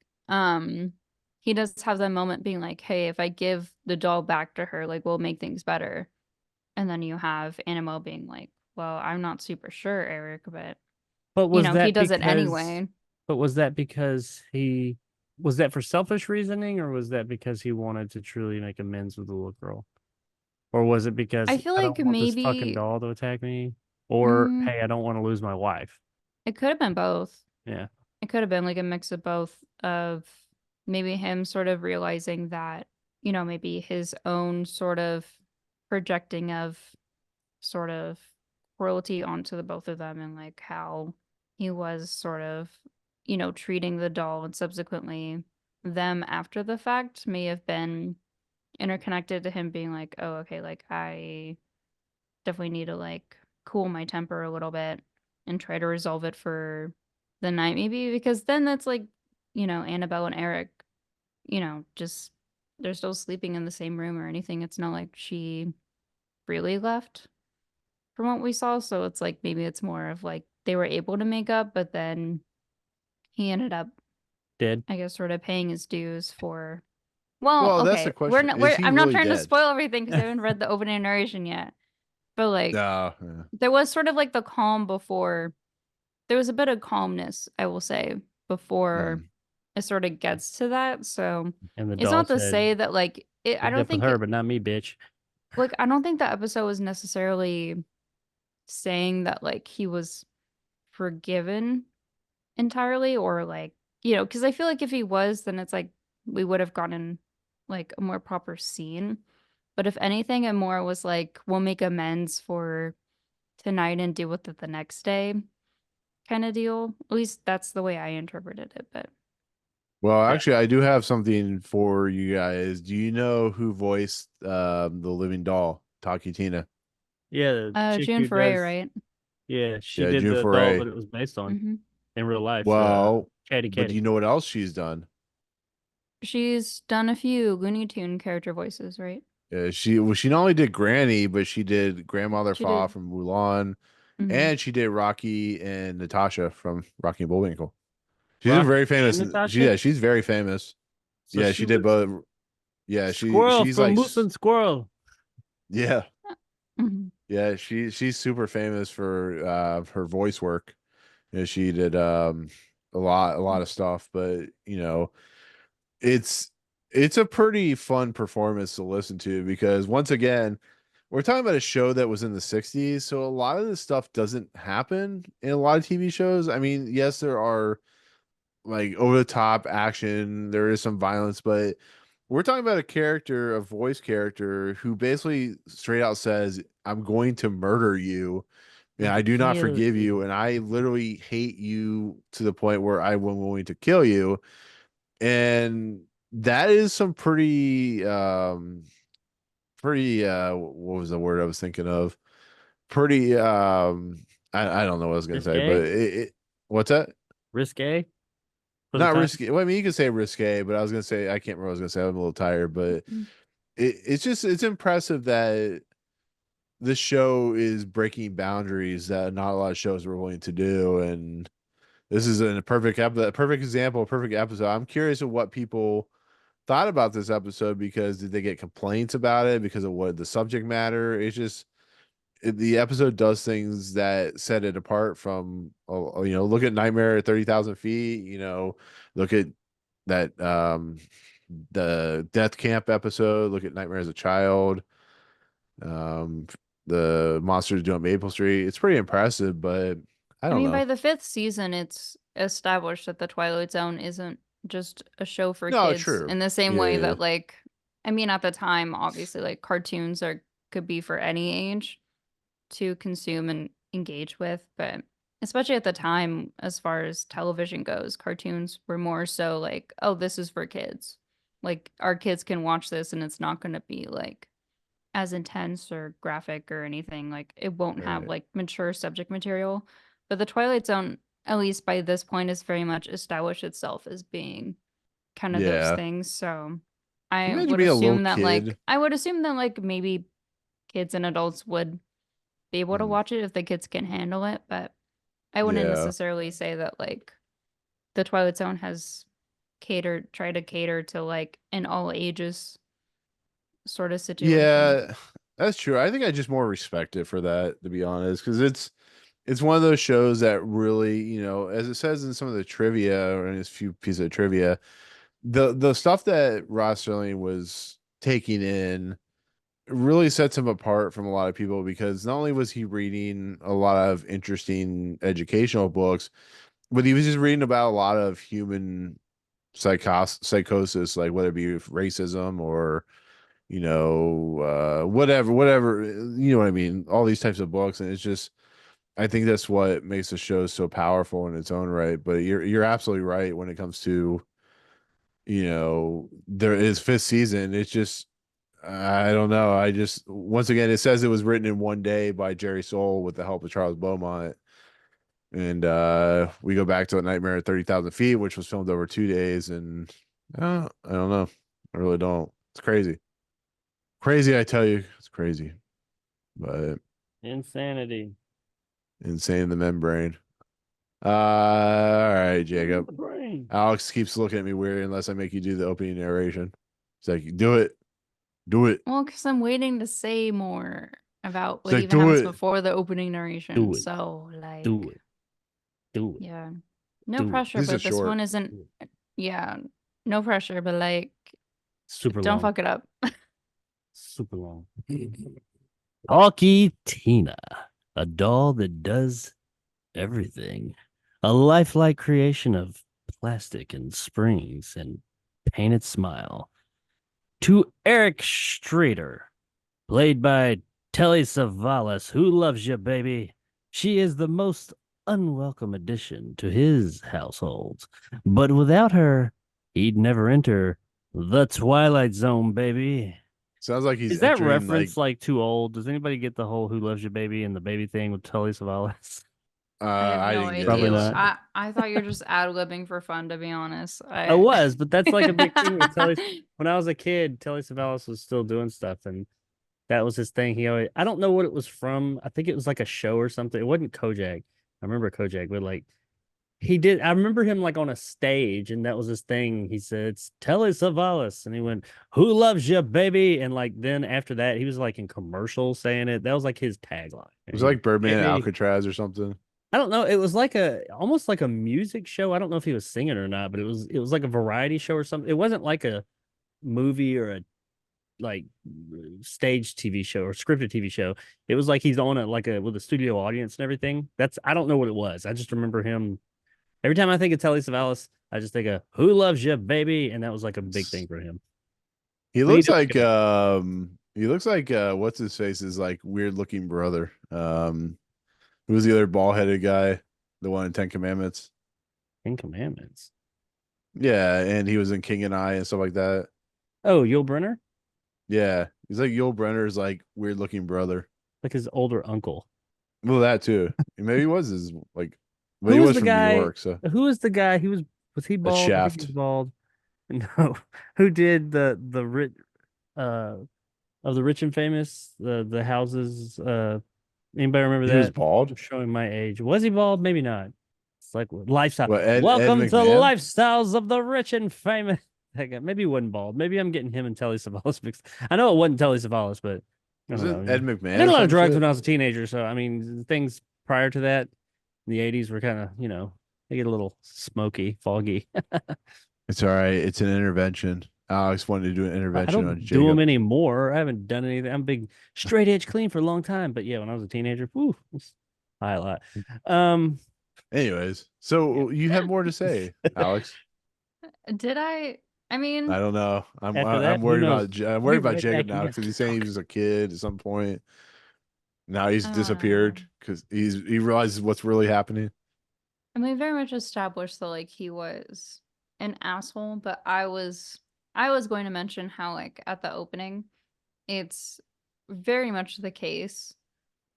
he does have that moment being like, hey, if I give the doll back to her, like, we'll make things better. And then you have Annabelle being like, well, I'm not super sure, Eric, but, But was he that does it because? anyway. But was that because he was that for selfish reasoning, or was that because he wanted to truly make amends with the little girl? Or was it I because feel I like don't want this fucking maybe doll to attack me? Or mm, hey, I don't want to lose my wife. it could have been both. Yeah. It could have been like a mix of both of maybe him sort of realizing that, maybe his own sort of projecting of sort of cruelty onto the both of them and like how he was sort of, treating the doll and subsequently them after the fact may have been interconnected to him being like, oh, okay, like I definitely need to like cool my temper a little bit and try to resolve it for the night, maybe because then that's like, Annabelle and Eric, just they're still sleeping in the same room or anything. It's not like she really left from what we saw. So it's like maybe it's more of like they were able to make up, but then he ended up, Dead. I guess, sort of paying his dues for. Well, Well, that's the okay, we're question. not. Is We're. he I'm not really trying to dead? spoil everything because I haven't read the opening narration yet. But like, Yeah. there was sort of like the calm before. There was a bit of calmness, I will say, before Mm. it sort of gets to that. So And the it's doll not to said, say that like it. I "Hooked don't up with think her, but not me, bitch." like I don't think the episode was necessarily saying that like he was forgiven entirely or like because I feel like if he was then it's like we would have gotten like a more proper scene, but if anything it more was like we'll make amends for tonight and deal with it the next day kind of deal. At least that's the way I interpreted it. But Well, Yeah. actually, I do have something for you guys. Do you know who voiced the living doll, Taki Tina? Yeah, the chick June who Foray, does right? Yeah, she Yeah, did June the doll Foray. that it was based on Hmm. in real life. Well, Katie but Katie. you know what else she's done? She's done a few Looney Tune character voices, right? She not only did Granny, but she did Grandmother She Fa did. from Mulan, Mhm. and she did Rocky and Natasha from Rocky and Bullwinkle. She's a Rocky very famous. and Natasha. She's very famous. So Yeah, she she did was both. Yeah, Squirrel she's from like Moose and Squirrel. yeah, Mhm. yeah. She's super famous for her voice work. You know, she did a lot of stuff, but you know, it's it's a pretty fun performance to listen to because once again, we're talking about a show that was in the 60s, so a lot of this stuff doesn't happen in a lot of TV shows. I mean, yes, there are like over the top action, there is some violence, but we're talking about a character, a voice character who basically straight out says, "I'm going to murder you and I do not Kill forgive you you. and I literally hate you to the point where I am willing to kill you." And that is some pretty what was the word I was thinking of? Pretty I don't know what I was gonna say, but Risque? what's that? Risque for the Not time. risky. Well, I mean, you can say risque, but I was gonna say I can't remember what I was gonna say. I'm a little tired, but Mhm. it's impressive that this show is breaking boundaries that not a lot of shows are willing to do, and this is a perfect example, a perfect episode. I'm curious of what people thought about this episode because did they get complaints about it because of what the subject matter? It's just the episode does things that set it apart from look at Nightmare at 30,000 feet, look at that the death camp episode, look at Nightmare as a Child, um the monsters do on Maple Street. It's pretty impressive, but I I don't mean, by know. the fifth season, it's established that the Twilight Zone isn't just a show for No, kids true. in the same way Yeah, that, like, I mean, at the time, obviously, like cartoons are could be for any age to consume and engage with, but especially at the time, as far as television goes, cartoons were more so like, oh, this is for kids. Like, our kids can watch this and it's not going to be like as intense or graphic or anything. Like it won't have right. like mature subject material. But the Twilight Zone, at least by this point, is very much established itself as being kind of those Yeah. things. So Imagine being a little kid. I would assume that like maybe kids and adults would be able to Mm, watch it if the kids can handle it, but I wouldn't yeah. necessarily say that like the Twilight Zone has tried to cater to like an all ages sort of situation. Yeah, that's true. I think I just more respect it for that, to be honest, because it's one of those shows that really, as it says in some of the trivia or in this few pieces of trivia, the stuff that Ross Serling was taking in really sets him apart from a lot of people because not only was he reading a lot of interesting educational books, but he was just reading about a lot of human psychosis, like whether it be racism or whatever, you know what I mean? All these types of books. And it's just, I think that's what makes the show so powerful in its own right. But you're absolutely right when it comes to, there is fifth season. It's just, I don't know. I just, once again, it says it was written in one day by Jerry Soule with the help of Charles Beaumont. And we go back to A Nightmare at 30,000 Feet, which was filmed over 2 days. And I don't know. I really don't. It's crazy. Crazy, I tell you, it's crazy, but Insanity. insane in the membrane. All right, Jacob. Brain. Alex keeps looking at me weird unless I make you do the opening narration. It's like, do it, do it. Well, because I'm waiting to say more about It's what like, even do happens it. before the opening narration. Do it. So, like, Do it. Do it. yeah, no Do it. pressure, These are but this short. one isn't, yeah, no pressure, but like, Super don't long. fuck it up. Super long. Talkie Tina, a doll that does everything. A lifelike creation of plastic and springs and painted smile. To Eric Strader, played by Telly Savalas, who loves you, baby. She is the most unwelcome addition to his household. But without her, he'd never enter the Twilight Zone, baby. Sounds like he's Is that entering reference like too old? Does anybody get the whole "Who Loves Your Baby" and the baby thing with Tully Savalas? I have I no didn't get Probably idea. this. not. I thought you were just ad-libbing for fun, to be honest. I was, but that's like a big thing with Telly. When I was a kid, Telly Savalas was still doing stuff, and that was his thing. He always, I don't know what it was from. I think it was like a show or something. It wasn't Kojak. I remember Kojak, but like he did. I remember him like on a stage, and that was his thing. He said, "It's Telly Savalas," and he went, "Who loves you, baby?" And like then after that, he was like in commercials saying it. That was like his tagline. It was like Birdman and Baby. Alcatraz or something. I don't know. It was like almost like a music show. I don't know if he was singing or not, but it was like a variety show or something. It wasn't like a movie or a like stage TV show or scripted TV show. It was like he's on it like a with a studio audience and everything. I don't know what it was. I just remember him every time I think of Telly Savalas, I just think of "Who Loves You, Baby," and that was like a big thing for him. He What are you looks doing, like guy? he looks like what's his face is like weird looking brother. Who was the other bald headed guy? The one in Ten Commandments. Ten Commandments. Yeah, and he was in King and I and stuff like that. Oh, Yul Brynner, Yeah, he's like Yul Brenner's like weird looking brother. like his older uncle. Well, that too. Maybe he was his like, but Who he was was the from New guy? York, so Who was the guy? Was he a bald? I think he was Shaft. bald. No, who did the rich uh of the rich and famous the houses? Anybody remember He was that? I'm bald. showing my age. Was he bald? Maybe not. It's like lifestyle. What Ed Welcome to the McMahon? lifestyles of the rich and famous. That guy. Maybe he wasn't bald. Maybe I'm getting him and Telly Savalas mixed. I know it wasn't Telly Savalas, but I Was don't it know. Ed I McMahon did or a lot some of drugs shit? when I was a teenager, so I mean things prior to that in the 80s were kind of, they get a little smoky, foggy. It's all right. It's an intervention. Alex wanted to do an I intervention on don't do them Jacob. anymore. I haven't done anything. I'm big straight edge clean for a long time. But yeah, when I was a teenager, whew, it's high a lot. Anyways, so you have more to say, Alex? Did I? I mean, I don't know. I'm After I'm that, who worried knows? about I'm I'll worried be about right Jacob back now again. because he's saying he was a kid at some point. Now he's uh, disappeared because he realizes what's really happening. I mean, very much established that like he was an asshole, but I was going to mention how like at the opening, it's very much the case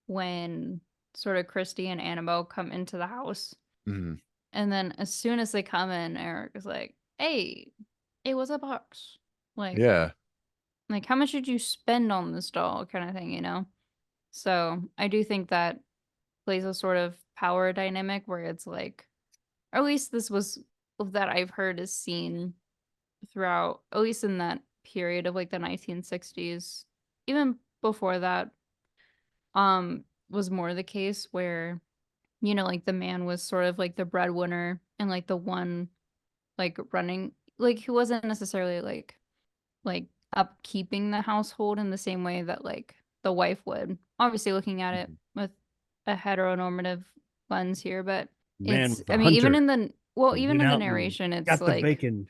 when sort of Christy and Annabelle come into the house, Mhm. and then as soon as they come in, Eric is like, "Hey, it was a box. Like, Yeah, like how much did you spend on this doll?" kind of thing, you know. So I do think that plays a sort of power dynamic where it's like, or at least this was that I've heard is seen throughout, at least in that period of like the 1960s, even before that, was more the case where, like the man was sort of like the breadwinner and like the one like running, like he wasn't necessarily like upkeeping the household in the same way that like the wife would. Obviously looking at it with a heteronormative lens here, but Man it's, was I a mean, hunter. even Went in the out and narration, it's got the like, bacon.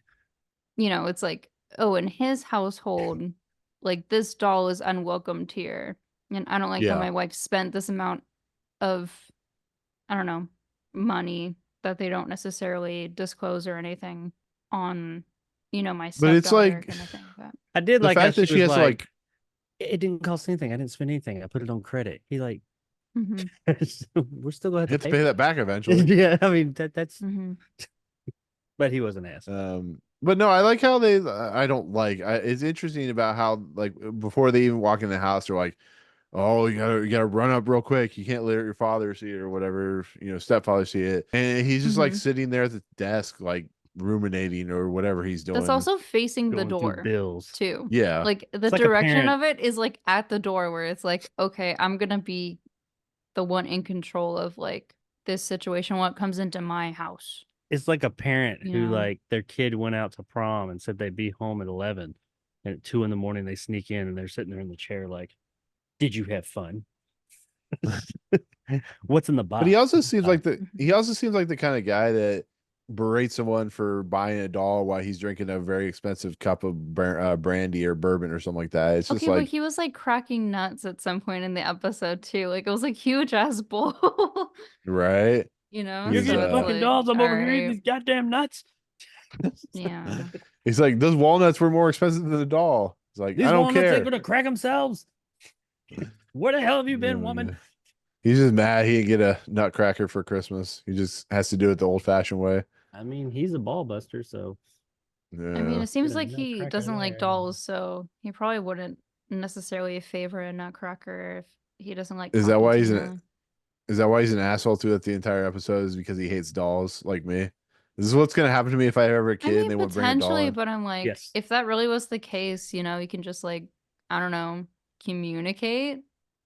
it's like, oh, in his household, like this doll is unwelcomed here. And I don't like how yeah. my wife spent this amount of, I don't know, money that they don't necessarily disclose or anything on, my But it's stepdaughter like kind of thing. But I did the like how fact she that she was has to like, like, it didn't cost anything. I didn't spend anything. I put it on credit. He like, mhm, we're still gonna have you have to to pay pay that back eventually. yeah, I mean that's. mhm. But he was an ass. But no, I like how they. I don't like. It's interesting about how like before they even walk in the house, they're like, "Oh, you gotta run up real quick. You can't let your father see it or whatever. Stepfather see it." And he's just like Mhm. sitting there at the desk, like ruminating or whatever he's That's doing. also facing the Going through door bills. too. Yeah, Like the It's like a direction parent. of it is like at the door where it's like, okay, I'm gonna be the one in control of like this situation when it comes into my house. It's like a parent You who know? like their kid went out to prom and said they'd be home at 11, and at 2 a.m. they sneak in and they're sitting there in the chair like, "Did you have fun? What's in the but box?" he also seems like Mhm. the kind of guy that berates someone for buying a doll while he's drinking a very expensive cup of brandy or bourbon or something like that. It's just Okay, but like he was like cracking nuts at some point in the episode too. Like it was like huge ass bowl. right. You're He's So getting it's fucking like, dolls. I'm all over here eating right. these goddamn nuts. Yeah. He's like those walnuts were more expensive than the doll. It's like, These I don't walnuts ain't care. gonna crack themselves. Where the hell have you been, woman? He's just mad he didn't get a nutcracker for Christmas. He just has to do it the old-fashioned way. I mean, he's a ball buster, so I mean, Yeah. it seems Get a like he nutcracker doesn't like there. dolls, so he probably wouldn't necessarily favor a nutcracker if he doesn't like Is that why he's Constantina. Is that why he's an asshole throughout the entire episode? Is because he hates dolls like me? This is what's gonna happen to me if I ever a I kid and they mean, want to bring a doll potentially, in. but I'm like, Yes. if that really was the case, you know, you can just like, I don't know, communicate,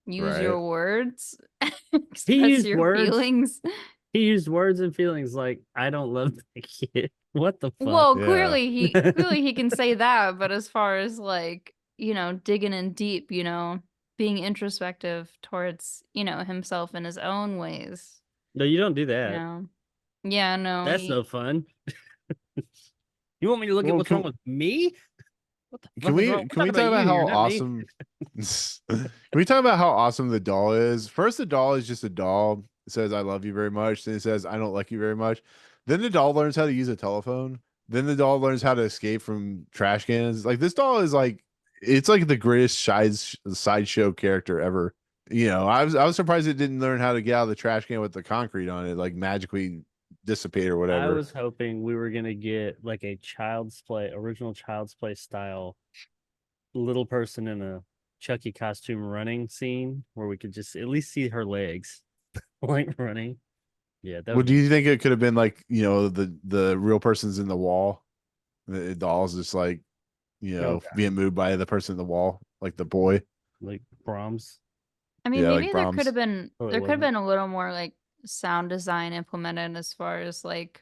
use Right. your words, He express used your words. feelings. He used words and feelings like, I don't love the kid. What the fuck? Well, Yeah. clearly he can say that, but as far as like, you know, digging in deep, you know, being introspective towards, you know, himself in his own ways, No, you don't do you that. know. Yeah, no. That's no fun. You want me to look Well, at what's wrong with me? What the fuck Can is we wrong? can we We're talk talking about you, how you're not me. awesome? Can we talk about how awesome the doll is? First, the doll is just a doll. It says "I love you very much." Then it says "I don't like you very much." Then the doll learns how to use a telephone. Then the doll learns how to escape from trash cans. Like this doll is like it's like the greatest sideshow character ever. You know, I was surprised it didn't learn how to get out of the trash can with the concrete on it, like magically dissipate or I whatever. was hoping we were gonna get like a Child's Play, original Child's Play style little person in a Chucky costume running scene where we could just at least see her legs like running. Yeah, that Well, would do you think it could have been like, you know, the real person's in the wall? The doll's just like, you know, Okay. being moved by the person in the wall, like the boy. like Brahms. I mean, Yeah, maybe like there Brahms. could have been Oh, it there could have wasn't. been a little more like sound design implemented as far as like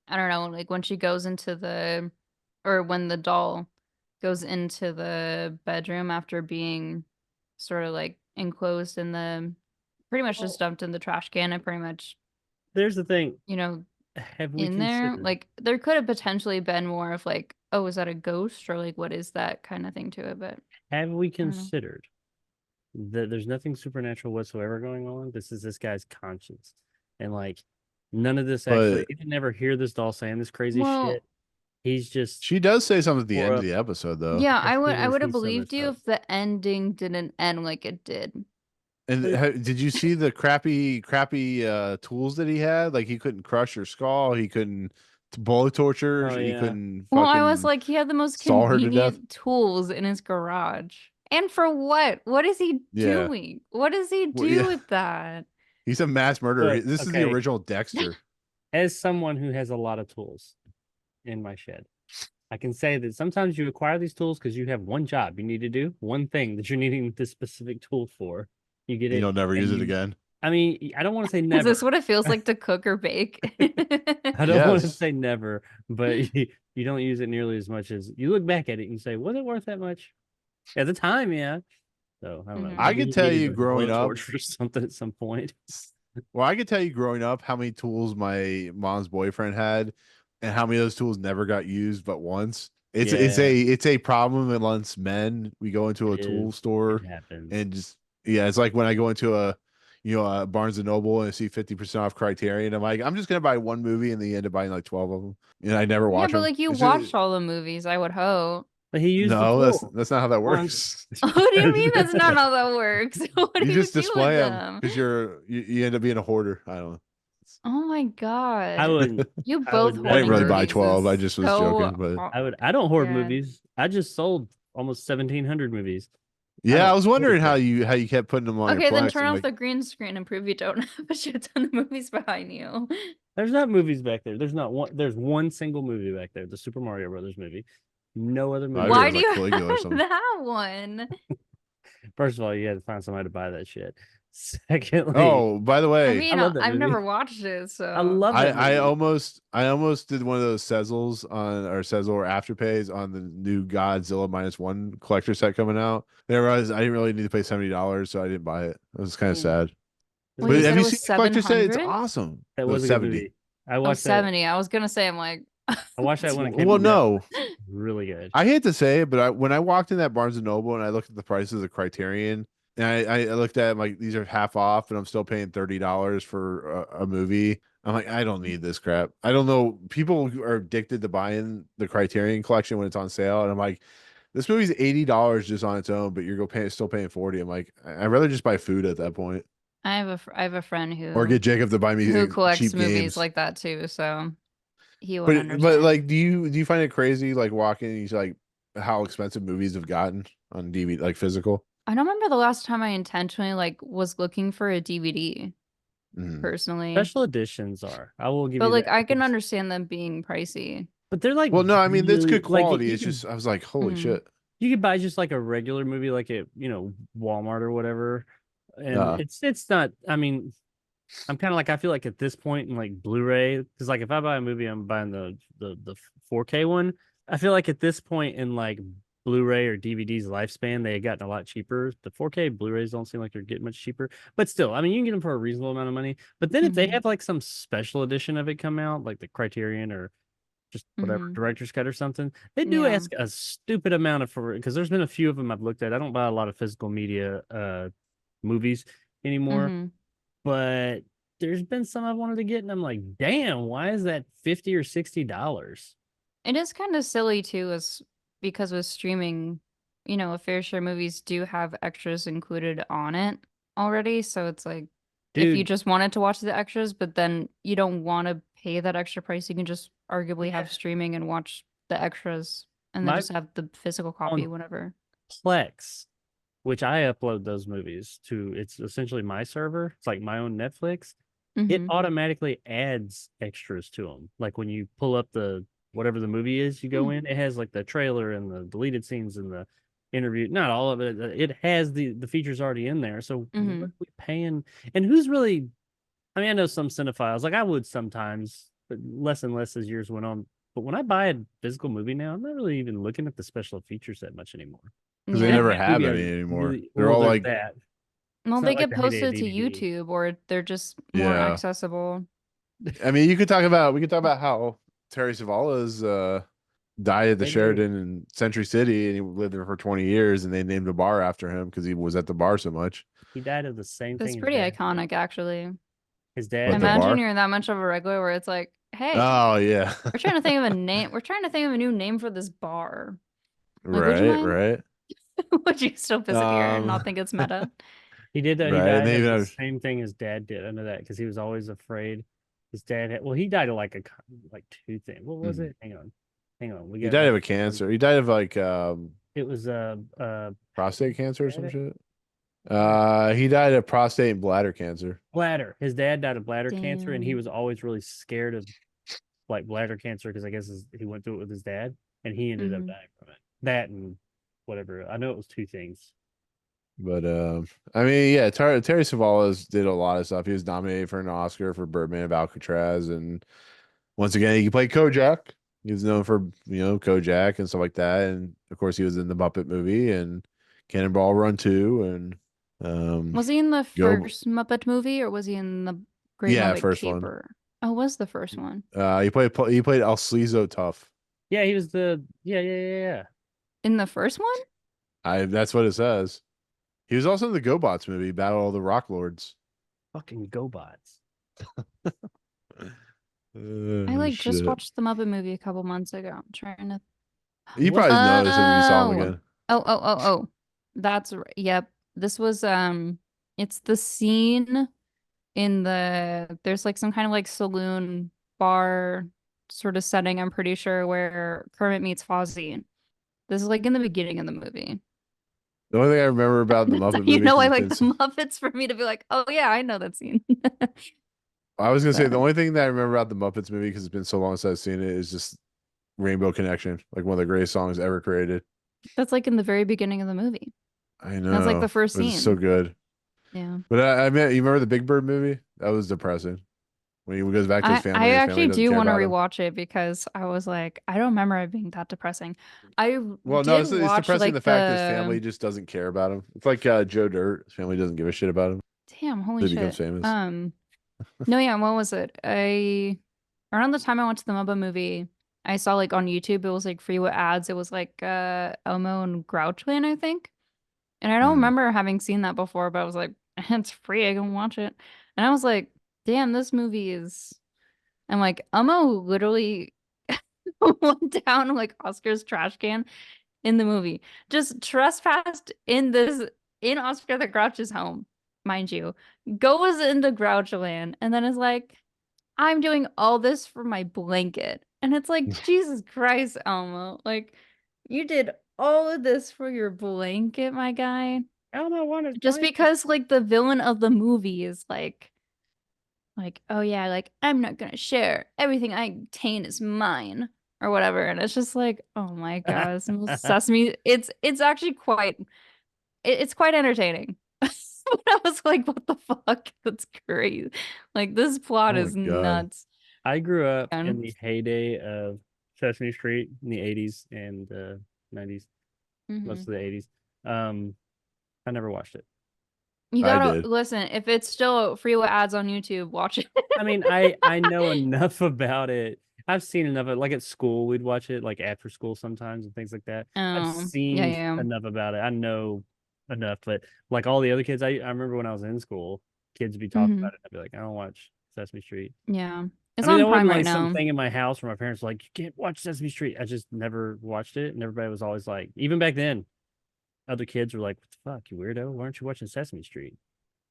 I don't know, like when she goes into the or when the doll goes into the bedroom after being sort of like enclosed in the pretty much just dumped in the trash can and pretty much, There's the thing. you know, Have we in there. considered? Like there could have potentially been more of like, oh, is that a ghost or like what is that kind of thing to it? But Have we don't know. considered that there's nothing supernatural whatsoever going on? This is this guy's conscience, and like none of this actually. But You can never hear this doll saying this crazy Well, shit. He's just she does say something at the Or end a- of the episode though. yeah, Yes, I would have he's so believed messed you up. if the ending didn't end like it did. And did you see the crappy tools that he had? Like he couldn't crush her skull, he couldn't bullet torture, Oh, he yeah. couldn't Well, I was fucking like, he had the most saw her to death. convenient tools in his garage. And for what? What is he Yeah. doing? What does he Well, do yeah. with that? He's a mass murderer. Look, This is the okay. original Dexter. As someone who has a lot of tools in my shed, I can say that sometimes you acquire these tools because you have one job you need to do, one thing that you're needing this specific tool for. You get it. You'll never and use it you- again. I mean, I don't want to say Is never. this what it feels like to cook or bake? I don't want to Yes. say never, but you don't use it nearly as much as you look back at it and you say, was it worth that much? At the time, yeah. So I don't know. Mhm. I Maybe could he tell needed you a growing blow up- torch or something at some point. Well, I could tell you growing up how many tools my mom's boyfriend had and how many of those tools never got used but once. It's a problem amongst men. We go into a It tool is. store It happens. and just it's like when I go into a Barnes and Noble and I see 50% off Criterion. I'm like, I'm just gonna buy one movie and they end up buying like 12 of them. And I never Yeah, watch but them. like you It's just- watched all the movies, I would hope. But he used no, the that's tool. not how that One- works. What do you mean that's not how that works? What do You you just do display with them them? because you end up being a hoarder. I don't know. Oh my god. I wouldn't. You I both would I didn't really hoarding buy movies 12. I is just was so joking, but I don't hoard Yeah. movies. I just sold almost 1,700 movies. yeah, I don't was hoard wondering shit. how you kept putting them on Okay, your then Plex. turn I'm off like, the green screen and prove you don't have a shit ton of movies behind you. There's not movies back there. There's not one. There's one single movie back there, the Super Mario Brothers movie. No other I movie. think it Why was do like you Caligula or have something. that one? First of all, you had to find somebody to buy that shit. Secondly, Oh, by the I way, mean, love that I've movie. never watched it, so I love that movie. I almost did one of those Sezzles or Afterpays on the new Godzilla -1 collector set coming out. There was I didn't really need to pay $70, so I didn't buy it. It was kind of Ooh. sad. Well, But you said have it you was seen the collector set? It's 700? awesome. That It was a good 70. movie. I Oh, watched that. 70. I was gonna say, I'm like, I watched that when it came Well, out. no, Really good. I hate to say it, but when I walked in that Barnes and Noble and I looked at the prices of Criterion, and I looked at it, I'm like, these are half off, and I'm still paying $30 for a movie. I'm like, I don't need this crap. I don't know. People are addicted to buying the Criterion collection when it's on sale, and I'm like, This movie's $80 just on its own, but still paying 40. I'm like, I'd rather just buy food at that point, I have a friend or get Jacob to buy me who collects cheap movies games. like that too, so he would But understand. like, do you find it crazy like walking? You like how expensive movies have gotten on DVD, like physical. I don't remember the last time I intentionally like was looking for a DVD Mhm. personally. Special editions are. I will give But you like that. I can understand them being pricey. But they're like Well, no, I mean it's really good like quality. you It's could just I was like, holy Mhm. shit. you could buy just like a regular movie like at Walmart or whatever, and it's not. I mean, I'm kind of like I feel like at this point in like Blu-ray, because like if I buy a movie, I'm buying the 4K one. I feel like at this point in like Blu-ray or DVD's lifespan, they had gotten a lot cheaper. The 4K Blu-rays don't seem like they're getting much cheaper, but still, I mean, you can get them for a reasonable amount of money. But then if they Mhm. have like some special edition of it come out, like the Criterion or just whatever Mhm. director's cut or something, they do Yeah. ask a stupid amount of for because there's been a few of them I've looked at. I don't buy a lot of physical media movies anymore, Mhm. but there's been some I've wanted to get, and I'm like, damn, why is that $50 or $60? It is kind of silly too, is because with streaming, a fair share of movies do have extras included on it already. So it's like if you Dude, just wanted to watch the extras, but then you don't want to pay that extra price, you can just arguably yeah, have streaming and watch the extras and then my just have the physical copy on whenever. Plex, which I upload those movies to, it's essentially my server. It's like my own Netflix. It Mm-hmm. automatically adds extras to them. Like when you pull up the whatever the movie is you go in, it has like the trailer and the deleted scenes and the interview. Not all of it. It has the features already in there. So what Mm-hmm. are we paying? And who's really? I mean, I know some cinephiles, like I would sometimes, but less and less as years went on. But when I buy a physical movie now, I'm not really even looking at the special features that much anymore. Because they And if never Yeah. that have movie I any anymore. really They're well, all there's like, that. Well, It's they not like get the heyday of posted to DVD. YouTube or they're just more yeah. accessible. I mean, we could talk about how Terry Savalas died at the Same here. Sheraton in Century City, and he lived there for 20 years, and they named a bar after him because he was at the bar so much. He died of the same That's thing his pretty dad did. iconic, actually. His dad But the had Imagine bar? you're that much of a regular where it's like, hey, Oh yeah. we're trying to think of a name. We're trying to think of a new name for this bar. Like, would you Right, mind? right. Would you still visit here and not Um think it's meta? he right. And died they of even the have, same thing his dad did. I know that because he was always afraid. His dad had, well, he died of like like two things. What was Mhm. it? Hang on. We He got died like of a cancer. He died of like it was prostate cancer or some bladder, shit. bladder, He died of prostate and bladder cancer. bladder. His dad died of bladder cancer, and he Damn. was always really scared of like bladder cancer because I guess he went through it with his dad, and he ended up Mhm. dying from it. That and whatever. I know it was two things. But I mean, yeah, Terry Savalas did a lot of stuff. He was nominated for an Oscar for Birdman of Alcatraz, and once again, he played Kojak. He was known for Kojak and stuff like that, and of course, he was in the Muppet movie and Cannonball Run 2, and Was he in the Go. first Muppet movie or was he in the Great Yeah, Muppet first one. Caper? Oh, was the first one. He played El Sleazo Tough. Yeah, he was the yeah. In the first one? That's what it says. He was also in the GoBots movie, Battle of the Rock Lords. Fucking GoBots. I like just Shit. watched the Muppet movie a couple months ago. I'm trying to. You What? probably noticed it when you saw him Oh, again. oh. That's right. Yep. This was it's the scene in there's like some kind of like saloon bar sort of setting, I'm pretty sure, where Kermit meets Fozzie. This is like in the beginning of the movie. The only thing I remember about the That's how Muppet you movie, know 'cause I it's like been the so- Muppets, for me to be like, oh yeah, I know that scene. I was gonna say the But only thing that I remember about the Muppets movie, because it's been so long since I've seen it, is just Rainbow Connection, like one of the greatest songs ever created. that's like in the very beginning of the movie. I That's like know, the first but it's so scene. good. Yeah. But I mean, you remember the Big Bird movie? That was depressing. When he goes back to his I family, and his family actually doesn't do care want to about him. rewatch it because I was like, I don't remember it being that depressing. I Well, no, did it's watch depressing like the fact that his family just doesn't care about him. It's like Joe Dirt. His family doesn't give a shit about him. damn, holy He becomes shit. famous. No, yeah, what was it? Around the time I went to the Muppet movie, I saw like on YouTube it was like free with ads. It was like Elmo and Grouchland, I think. And I don't Hmm. remember having seen that before, but I was like, it's free, I can watch it. And I was like, damn, this movie is. I'm like, Elmo literally went down like Oscar's trash can in the movie just trespassed in Oscar the Grouch's home, mind you, goes into Grouchland and then is like, I'm doing all this for my blanket. And it's like, Jesus Christ, Elmo. Like, you did all of this for your blanket, my guy. Elmo wanted Just blanket. because like the villain of the movie is like, oh yeah, like I'm not gonna share. Everything I obtain is mine. Or whatever. And it's just like, oh my god, some Sesame. It's actually it's quite entertaining. But I was like, what the fuck? That's crazy. Like this plot Oh my is God. nuts. I grew up in And the heyday of Sesame Street in the 80s and 90s, most of mhm. the 80s. I never watched it. You I gotta did. listen, if it's still free with ads on YouTube, watch it. I mean, I know enough about it. I've seen enough of it. Like at school, we'd watch it like after school sometimes and things like that. I've Yeah, seen yeah. enough about it. I know enough, but like all the other kids, I remember when I was in school, kids would be talking Hmm. about it. I'd be like, I don't watch Sesame Street. Yeah. I It's mean, on there wasn't Prime right like now. something in my house where my parents were like, you can't watch Sesame Street. I just never watched it. And everybody was always like, even back then, other kids were like, what the fuck, you weirdo? Why aren't you watching Sesame Street?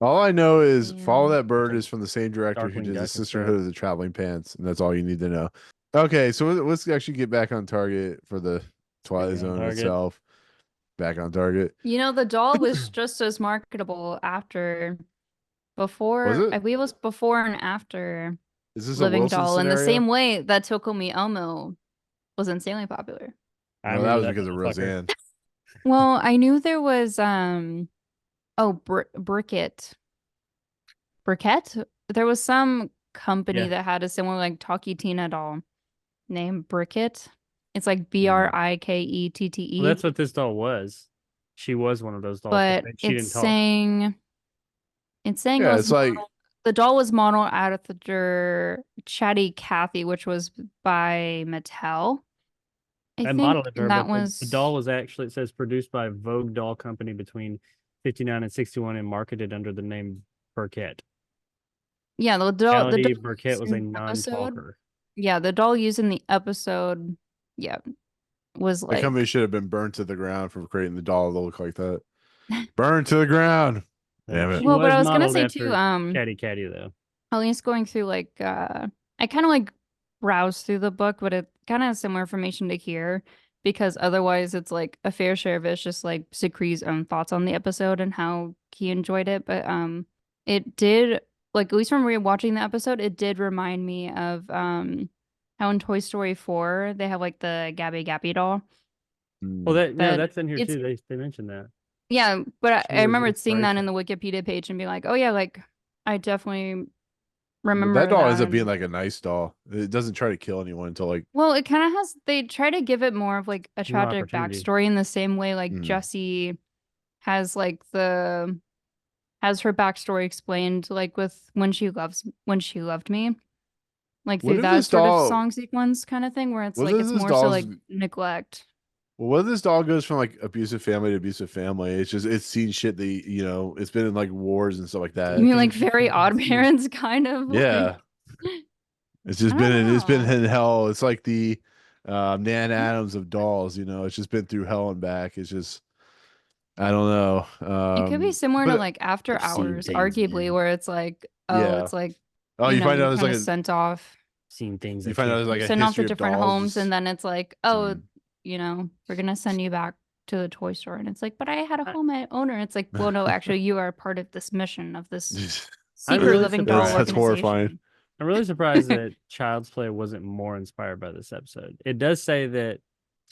All I know is Follow Yeah. That Bird Like is from the same director who Darkwing did The Duck and Sisterhood stuff. of the Traveling Pants, and that's all you need to know. Okay, so let's actually get back on target for the Twilight Back on Zone target. itself. Back on target. You know, the doll was just as marketable Was before, it? I believe it was before and after Is this a Living Wilson Doll in the scenario? same way that Tokomi Elmo was insanely popular. I Well, that remember was that because of motherfucker. Roseanne. Well, I knew there was Brickett. Briquette? There was some company Yeah. that had a similar like Talkie Tina doll named Brickett. It's like Hmm. Well, Brikette. that's what this doll was. She was one of those dolls, but But she didn't talk. it's saying it Yeah, was it's like the doll was modeled after Chatty Cathy, which was by Mattel. I I modeled think it for her, and that but the doll was was actually, it says produced by Vogue Doll Company between 59 and 61 and marketed under the name Burkett. yeah, the Reality, doll Burkett used was a in the episode. non-talker. Yeah, the doll used in the episode, yeah, was the company like should have been burned to the ground for creating the doll to look like that. Burned to the ground. Damn it. She well, but was I was gonna modeled say too, after Catty Catty, though. at least going through like I kind of like browse through the book, but it kind of has similar information to here because otherwise it's like a fair share of it's just like Sakri's own thoughts on the episode and how he enjoyed it. But it did like at least from rewatching the episode, it did remind me of how in Toy Story 4 they have like the Gabby Gappy doll. Well, Hmm. that no, That that's in here it's too. They mentioned that. yeah, but She I was the remember seeing that in inspiration. the Wikipedia page and being like, oh yeah, like I definitely But that remember doll ends that. up being And like a nice doll. It doesn't try to kill anyone until like well, it kind of has, they try to give it more of like a New tragic opportunity. backstory in the same way like hmm. Jessie has like has her backstory explained like with when she loved me. Like What through if that this sort of doll song sequence kind of thing where it's what like if it's this more so doll's like neglect. what if this doll goes from like abusive family to abusive family? It's just it's seen shit that it's been in like wars and stuff like You that. mean Because like of very Odd PTSD. Parents kind of Yeah. like I don't It's been know. in hell. It's like the Nan Adams of dolls, it's just been through hell and back. It's just I don't know. It could be similar to But like After I've seen Hours, things, arguably, man. where it's like, oh, yeah. it's like, Oh, you find you're out there's kind like of a sent off. Seen things you I find out can't. there's like You're a sent off to history of different dolls homes, just and then it's like, oh, mm. we're gonna send you back to the toy store, and it's like, but I had a I, home owner. It's like, well, no, actually, you are part of this mission of this I'm secret really living doll That's surprised. horrifying. organization. I'm really surprised that Child's Play wasn't more inspired by this episode. It does say that it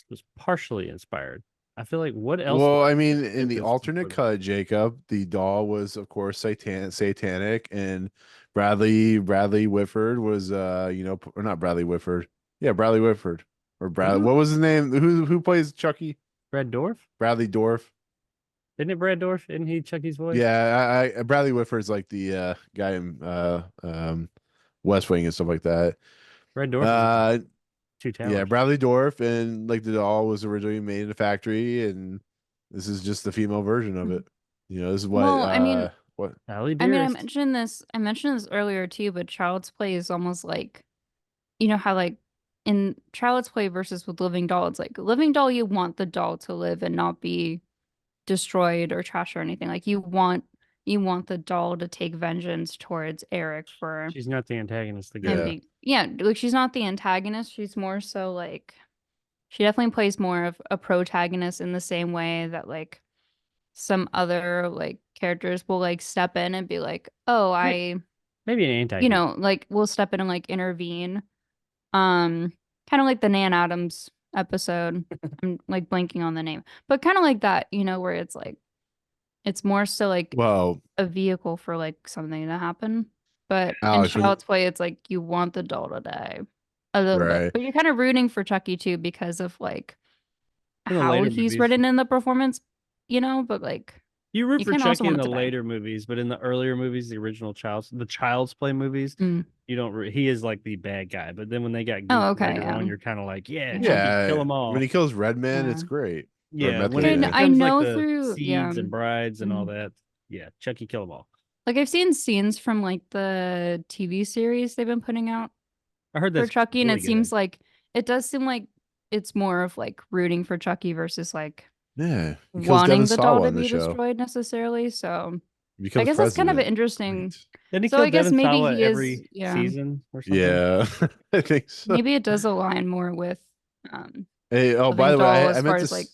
was partially inspired. I feel like what else would Well, I they mean, do in with the this alternate before this? cut, Jacob, the doll was, of course, satanic, and Bradley Whitford was, or not Bradley Whitford, yeah, Bradley Whitford, or Bradley. Mhm. What was his name? Who plays Chucky? Brad Dorff? Bradley Dorff. Isn't it Brad Dorff? Isn't he Chucky's voice? Yeah, I Bradley Whitford's like the guy in West Wing and stuff like that. Brad Dorff is in Uh, Two yeah, Towers. Bradley Dorff, and like the doll was originally made in a factory, and this is just the female version of it. This is Well, I mean, what Allie I mean, Dearest. I mentioned this earlier too, but Child's Play is almost like, how like in Child's Play versus with Living Doll, it's like Living Doll, you want the doll to live and not be destroyed or trashed or anything. Like you want the doll to take vengeance towards Eric for She's not the antagonist. The him Yeah. being like she's not the antagonist. She's more so like she definitely plays more of a protagonist in the same way that like some other like characters will like step in and be like, oh, Maybe an antagonist. like we'll step in and like intervene. Kind of like the Nan Adams episode. I'm like blanking on the name, but kind of like that, where it's like it's more so like Well, a vehicle for like something to happen. But in Alex, Child's Play, it's like you want the doll to die a little Right. bit, but you're kind of rooting for Chucky too because of like In the how later he's movies. written in the performance, But like You root you for kinda also Chucky in want it the to die. later movies, but in the earlier movies, the original Child's Play movies, Mm. you don't. He is like the bad guy. But then when they got Oh, goofy okay, later yeah. on, you're kind of like, yeah, Chucky, yeah, kill them all. when he kills Redman, it's Yeah. great. Or Yeah, Method when it Man. I becomes know like the through- seeds yeah. and brides and all Mhm. that. Yeah, Chucky, kill them all. Like I've seen scenes from like the TV series they've been putting out I heard for that's Chucky, and really it seems good. like it does seem like it's more of like rooting for Chucky versus like Yeah, he kills wanting Devin the doll Sawa to in the be show. destroyed necessarily. So He I becomes guess that's kind of an president. interesting. Great. Didn't he So kill I guess Devin maybe Sawa he every is, yeah. season or something? Yeah, I think so. Maybe it does align more with Hey, oh, Living by the way, Doll I as meant far to as like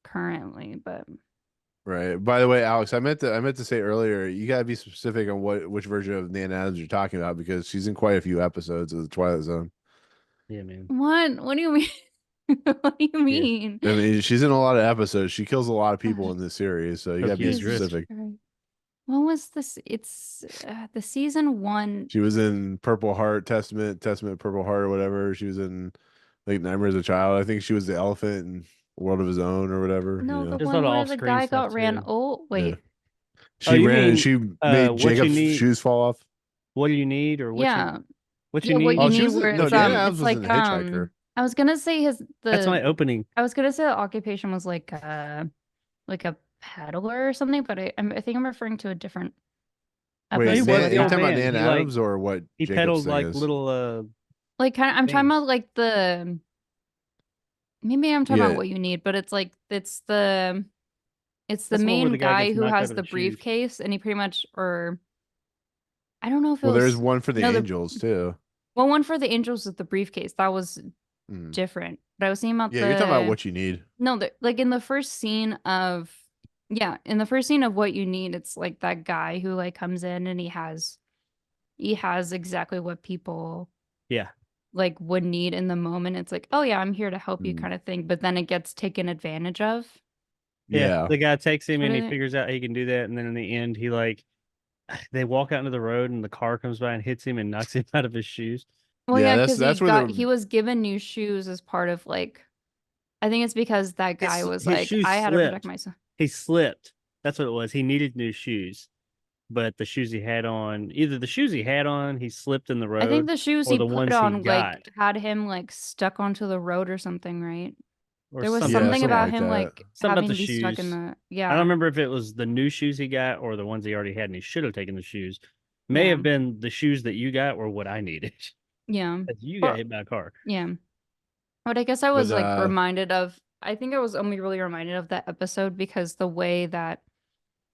currently, but right. By the way, Alex, I meant to say earlier, you gotta be specific on which version of Nan Adams you're talking about because she's in quite a few episodes of the Twilight Zone. Yeah, man. what do you mean? What do you mean? I mean, she's in a lot of episodes. She kills a lot of people in this series, so you gotta be Tokyo Jesus Drift. specific. Christ. What was this? It's the season 1. She was in Purple Heart, Testament, Purple Heart, or whatever. She was in like Nightmare as a Child. I think she was the elephant in World of His Own or whatever. No, you know? the There's a one lot of where the off-screen guy stuff, got ran. too. Oh, wait. She you ran. mean, She What made You Jacob's Need- shoes fall off. What do you need, or what Yeah. you What need? you Oh, she need was in- where no, it's Dan Adams it's was like in The Hitchhiker. I was gonna say That's my opening. I was gonna say the occupation was like a peddler or something, but I think I'm referring to a different Wait, he episode. was Nan, the you're old talking about man. Nan He, like, Adams or what? He Jacob's peddled thing like is? little Like I'm talking things. about like maybe I'm talking Yeah. about what you need, but it's like it's the That's the one where main the guy guy gets who knocked out has of the his shoes. briefcase, and he pretty much I don't know if it Well, was there's one for the no, Angels too. Well, one for the Angels with the briefcase. That was Hmm. different. But I was thinking about Yeah, you're talking about what you need. No, like in the first scene of What You Need, it's like that guy who like comes in and he has exactly what people Yeah. like would need in the moment. It's like, oh yeah, I'm here to help you Mm. kind of thing. But then it gets taken advantage of. Yeah. The guy takes him What and he is it? figures out he can do that, and then in the end, he like they walk out into the road, and the car comes by and hits him and knocks him out of his shoes. Well, Yeah, yeah, that's- because that's where he was given new shoes as part of like, I think it's because that guy was His like, shoes I had to protect slipped. myself. He slipped. That's what it was. He needed new shoes, but the shoes he had on, either the shoes he had on, he slipped in the road. I think the shoes or he the put ones he on got. like had him like stuck onto the road or something, right? or There was something, something something about like him that. like Something about having the to be stuck in shoes. the I don't remember if it was the new shoes he got or the ones he already had, and he should have taken the shoes. May Yeah. have been the shoes that you got or what I needed. Yeah. 'Cause you Or- got hit by a car. Yeah. But I guess I was like But, reminded of I think I was only really reminded of that episode because the way that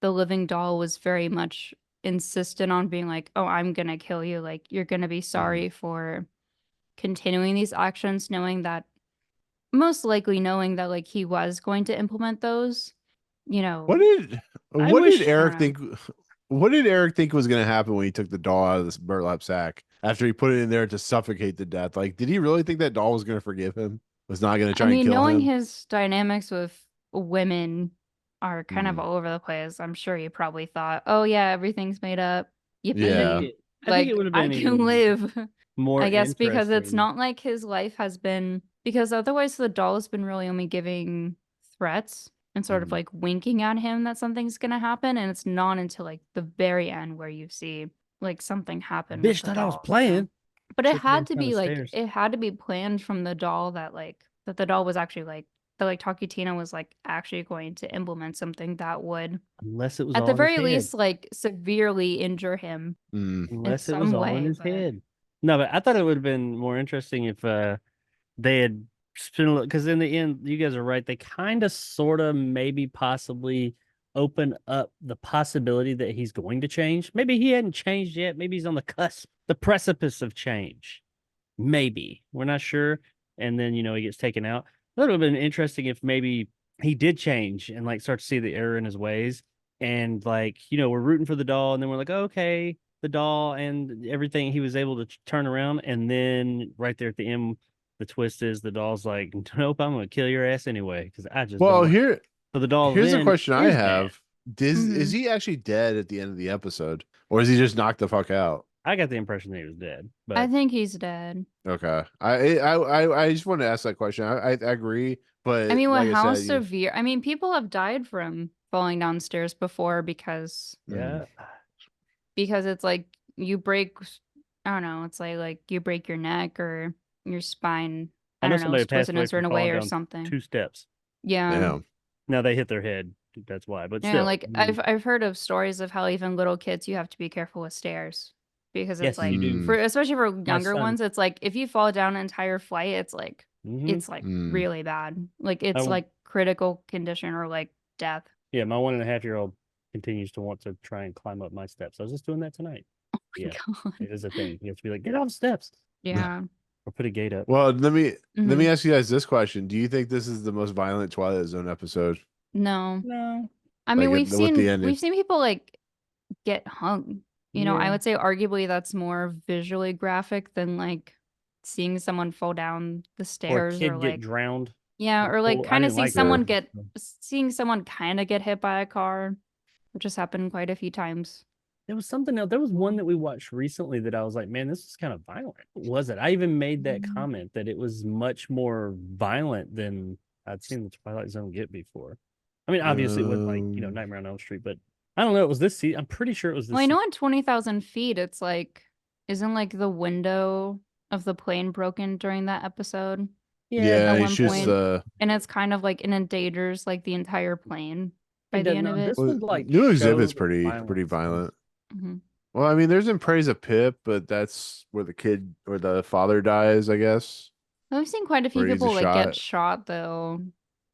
the living doll was very much insistent on being like, oh, I'm gonna kill you. Like you're gonna be sorry for continuing these actions, knowing that like he was going to implement those, What did wish- Eric I think? What did Eric think was going to happen when he took the doll out of this burlap sack after he put it in there to suffocate to death? Like, did he really think that doll was going to forgive him? Was not going to try I and mean, kill knowing him? his dynamics with women are kind of Mm. all over the place. I'm sure he probably thought, "Oh yeah, everything's made up." You Yeah. think, I think it would have I been can even live. more. I guess because it's interesting. not like his life has been because otherwise the doll has been really only giving threats and sort of Mhm. like winking at him that something's gonna happen, and it's not until like the very end where you see like something happen. with Bitch the thought I was doll, so- playing. But it Tripped had down to down be the like stairs. it had to be planned from the doll that the doll was actually like that like Takutina was like actually going to implement something that would Unless it was at all the in his very head. least like severely injure him. Mm. Unless it some was all way, in his but- head. No, but I thought it would have been more interesting if they had spent, because in the end, you guys are right. They kind of, sort of, maybe possibly open up the possibility that he's going to change. Maybe he hadn't changed yet. Maybe he's on the cusp, the precipice of change. Maybe. We're not sure. And then, he gets taken out. That would have been interesting if maybe he did change and like start to see the error in his ways. And like, we're rooting for the doll, and then we're like, oh, okay, the doll and everything, he was able to turn around. And then right there at the end, the twist is the doll's like, nope, I'm gonna kill your ass anyway, because I just Well, don't like. So the doll here's a then question I is bad. have. Is Mhm. he actually dead at the end of the episode, or is he just knocked the fuck out? I got the impression that he was dead, but I think he's dead. Okay, I just want to ask that question. I agree, but I mean, like I how said, severe? I mean, people have died from falling downstairs before because yeah, it's like you break. I don't know. It's like you break your neck or your spine. I I know don't know. somebody It's passed twisted in away a from certain falling way or down something. 2 steps. Yeah. damn. Now they hit their head. That's why. But Yeah, still, like I mean, I've heard of stories of how even little kids you have to be careful with stairs because it's yes, you like do. for especially for My younger son. ones, it's like if you fall down an entire flight, Mhm. it's like really bad. Like it's I- like critical condition or like death. Yeah, my 1.5-year-old continues to want to try and climb up my steps. I was just doing that tonight. Yeah, God. it is a thing. You have to be like, get off the steps, Yeah. or put a gate up. Well, let me Mhm. ask you guys this question: do you think this is the most violent Twilight Zone episode? No. No. I mean, Like with the ending? we've seen people like get hung. I Yeah. would say arguably that's more visually graphic than like seeing someone fall down the Or a stairs or kid get like drowned. yeah, or like I kind of didn't see like someone that. seeing someone kind of get hit by a car, which has happened quite a few times. There was something else. There was one that we watched recently that I was like, man, this is kind of violent. What was it? I even made that comment that it was much more violent than I'd seen the Twilight Zone get before. I mean, obviously it wasn't like, Nightmare on Elm Street, but I don't know. It was this season. I'm pretty sure it was this Well, I season. know on 20,000 feet, it's like, isn't like the window of the plane broken during that episode? Yeah, At he one shoots point, the. and it's kind of like it endangers like the entire plane by It the does end of not. it. This Well, would like new show exhibit's the pretty violence. violent. hmm Well, I mean, there's In Praise of Pip, but that's where the kid or the father dies, I guess. I've seen quite a few Where he's a people like get shot. shot though,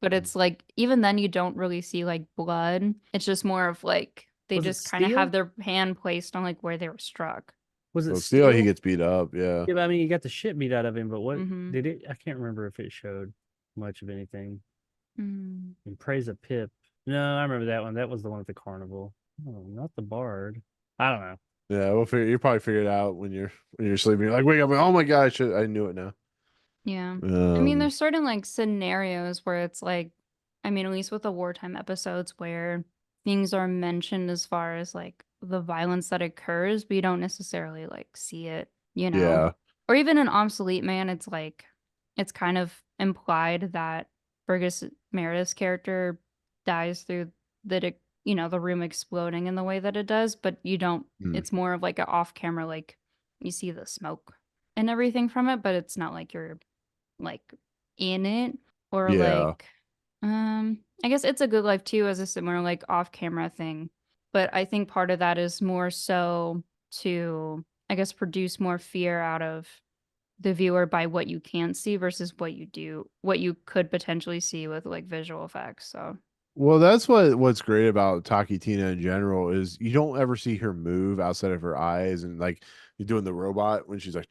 but it's like even then you don't really see like blood. It's just more of like they Was it just kind of have steel? their hand placed on like where they were struck. Was it Well, still, he steel? gets beat up. Yeah. Yeah, but I mean, he got the shit beat out of him. But what hmm did it? I can't remember if it showed much of anything. Mm. In Praise of Pip. No, I remember that one. That was the one at the carnival. Oh, not the Bard. I don't know. Yeah, we'll figure. You probably figure it out when you're sleeping. You're like, wake up! Oh my god! I knew it now. Yeah. I mean, Um, there's certain like scenarios where it's like, I mean, at least with the wartime episodes where things are mentioned as far as like the violence that occurs, but you don't necessarily like see it, yeah, Or even in Obsolete Man, it's like, it's kind of implied that Burgess Meredith's character dies through the room exploding in the way that it does, but you don't, Hmm. it's more of like an off camera, like you see the smoke and everything from it, but it's not like you're like in it or yeah. like I guess It's a Good Life too as a similar like off camera thing. But I think part of that is more so to I guess produce more fear out of the viewer by what you can't see versus what you could potentially see with like visual effects. So Well, that's what's great about Taki Tina in general is you don't ever see her move outside of her eyes and like you're doing the robot when she's like,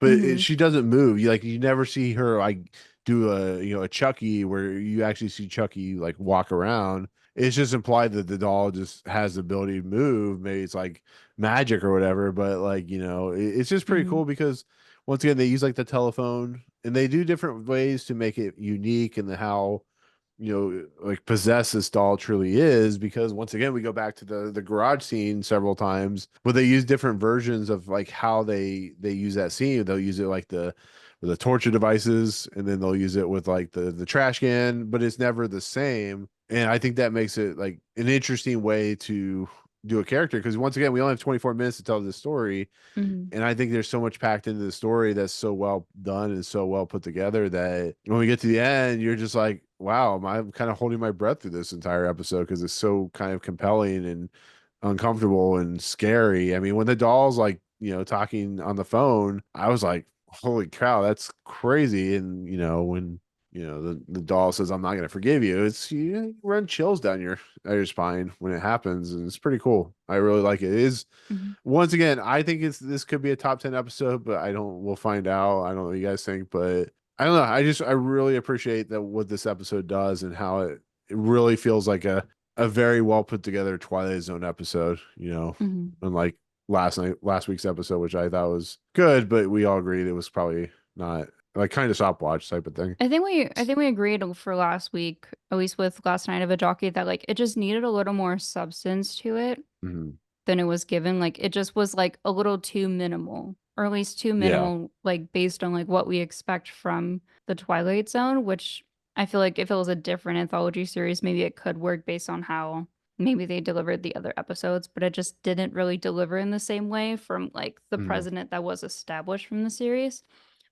but Mhm. she doesn't move. You never see her like do a Chucky where you actually see Chucky like walk around. It's just implied that the doll just has the ability to move. Maybe it's like magic or whatever, but like it's just pretty Mhm. cool because once again they use like the telephone and they do different ways to make it unique and how like possessed this doll truly is because once again we go back to the garage scene several times but they use different versions of like how they use that scene. They'll use it like the torture devices and then they'll use it with like the trash can, but it's never the same. And I think that makes it like an interesting way to do a character because once again we only have 24 minutes to tell this story. Mhm. And I think there's so much packed into the story that's so well done and so well put together that when we get to the end, you're just like, wow, I'm kind of holding my breath through this entire episode because it's so kind of compelling and uncomfortable and scary. I mean, when the doll's like, talking on the phone, I was like, holy cow, that's crazy. And when the doll says, I'm not gonna forgive you, it's you run chills down your spine when it happens, and it's pretty cool. I really like it. It is, Mhm. once again, I think this could be a top 10 episode, but we'll find out. I don't know what you guys think, but I don't know. I really appreciate that what this episode does, and how it really feels like a very well put together Twilight Zone episode, Mhm. unlike last week's episode, which I thought was good, but we all agreed it was probably not, like, kind of stopwatch type of thing. I think we agreed for last week, at least with Last Night of a Jockey, that like it just needed a little more substance to it Mhm. than it was given. Like it just was like a little too minimal, or at least too Yeah. minimal, like based on like what we expect from the Twilight Zone, which I feel like if it was a different anthology series, maybe it could work based on how maybe they delivered the other episodes, but it just didn't really deliver in the same way from like the Mhm. president that was established from the series.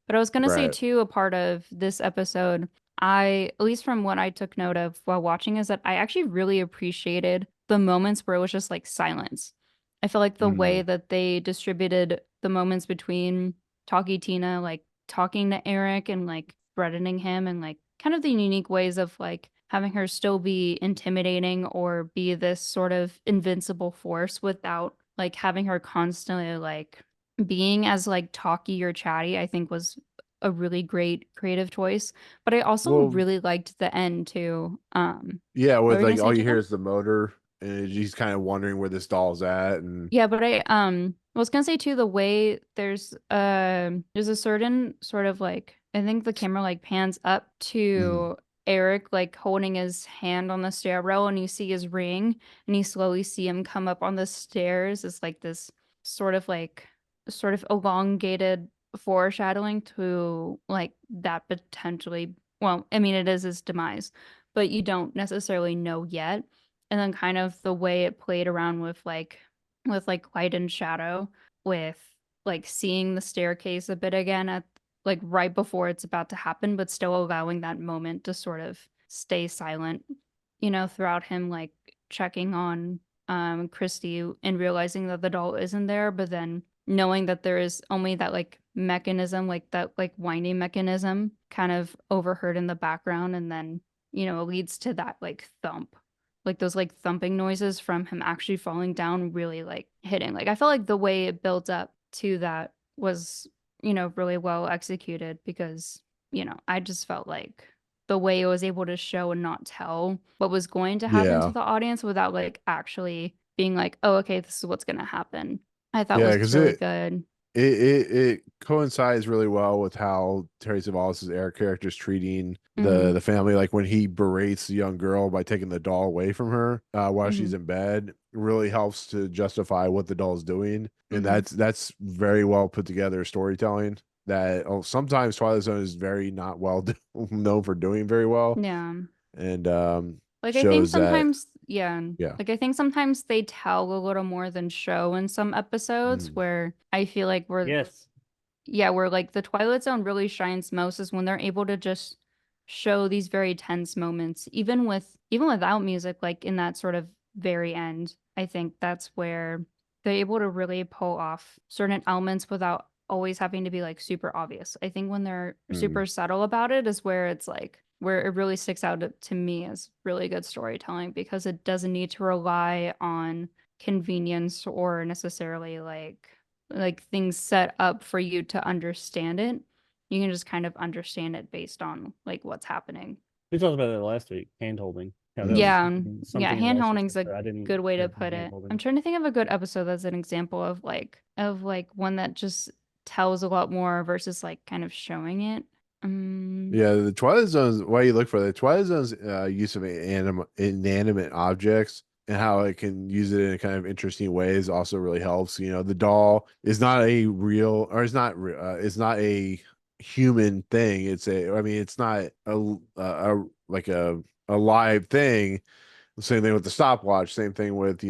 But I was gonna say Right. too, a part of this episode, at least from what I took note of while watching, is that I actually really appreciated the moments where it was just like silence. I feel like the way Mhm. that they distributed the moments between Talkie Tina, like talking to Eric and like threatening him, and like kind of the unique ways of like having her still be intimidating or be this sort of invincible force without like having her constantly like being as like talky or chatty, I think was a really great creative choice. But I also Well, really liked the end too. yeah, What were with you gonna like say, all you hear Jacob? is the motor, and he's kind of wondering where this doll's at, and Yeah, but I was gonna say too, the way there's a certain sort of like, I think the camera like pans up Mhm. to Eric like holding his hand on the stair rail, and you see his ring, and you slowly see him come up on the stairs. It's like this sort of like sort of elongated foreshadowing to like that potentially, well, I mean it is his demise, but you don't necessarily know yet. And then kind of the way it played around with like light and shadow, with like seeing the staircase a bit again at like right before it's about to happen, but still allowing that moment to sort of stay silent, throughout him like checking on Christy and realizing that the doll isn't there, but then knowing that there is only that like mechanism, like that like winding mechanism kind of overheard in the background, and then it leads to that like thump, like those like thumping noises from him actually falling down, really like hitting. Like I felt like the way it built up to that was, really well executed, because, I just felt like the way it was able to show and not tell what was going to happen to Yeah, the audience without like actually being like, oh, okay, this is what's going to happen. I thought yeah, was because really it good. it coincides really well with how Terry Savalas' Eric character is treating Hmm. the family. Like when he berates the young girl by taking the doll away from her while Hmm. she's in bed, really helps to justify what the doll is doing, and Hmm. that's very well put together storytelling. That sometimes Twilight Zone is very not well known for doing very well, Yeah. and Like I think shows that. sometimes, yeah, Yeah. like I think sometimes they tell a little more than show in some episodes, Mm, where I feel like Yes. where like the Twilight Zone really shines most is when they're able to just show these very tense moments, even without music, like in that sort of very end. I think that's where they're able to really pull off certain elements without always having to be like super obvious. I think when they're mm, super subtle about it is where it's like where it really sticks out to me as really good storytelling, because it doesn't need to rely on convenience or necessarily like things set up for you to understand it. You can just kind of understand it based on like what's happening. We talked about that last week. Hand holding. How that was mm. Yeah, yeah, something in hand last week's holding's a episode I didn't good way to care for put hand it. I'm holding. trying to think of a good episode that's an example of like one that just tells a lot more versus like kind of showing it. Yeah, the Twilight Zone's why you look for the Twilight Zone's use of inanimate objects and how it can use it in kind of interesting ways also really helps. The doll is not a real, or it's not a human thing. I mean, it's not a like a live thing. Same thing with the stopwatch. Same thing with I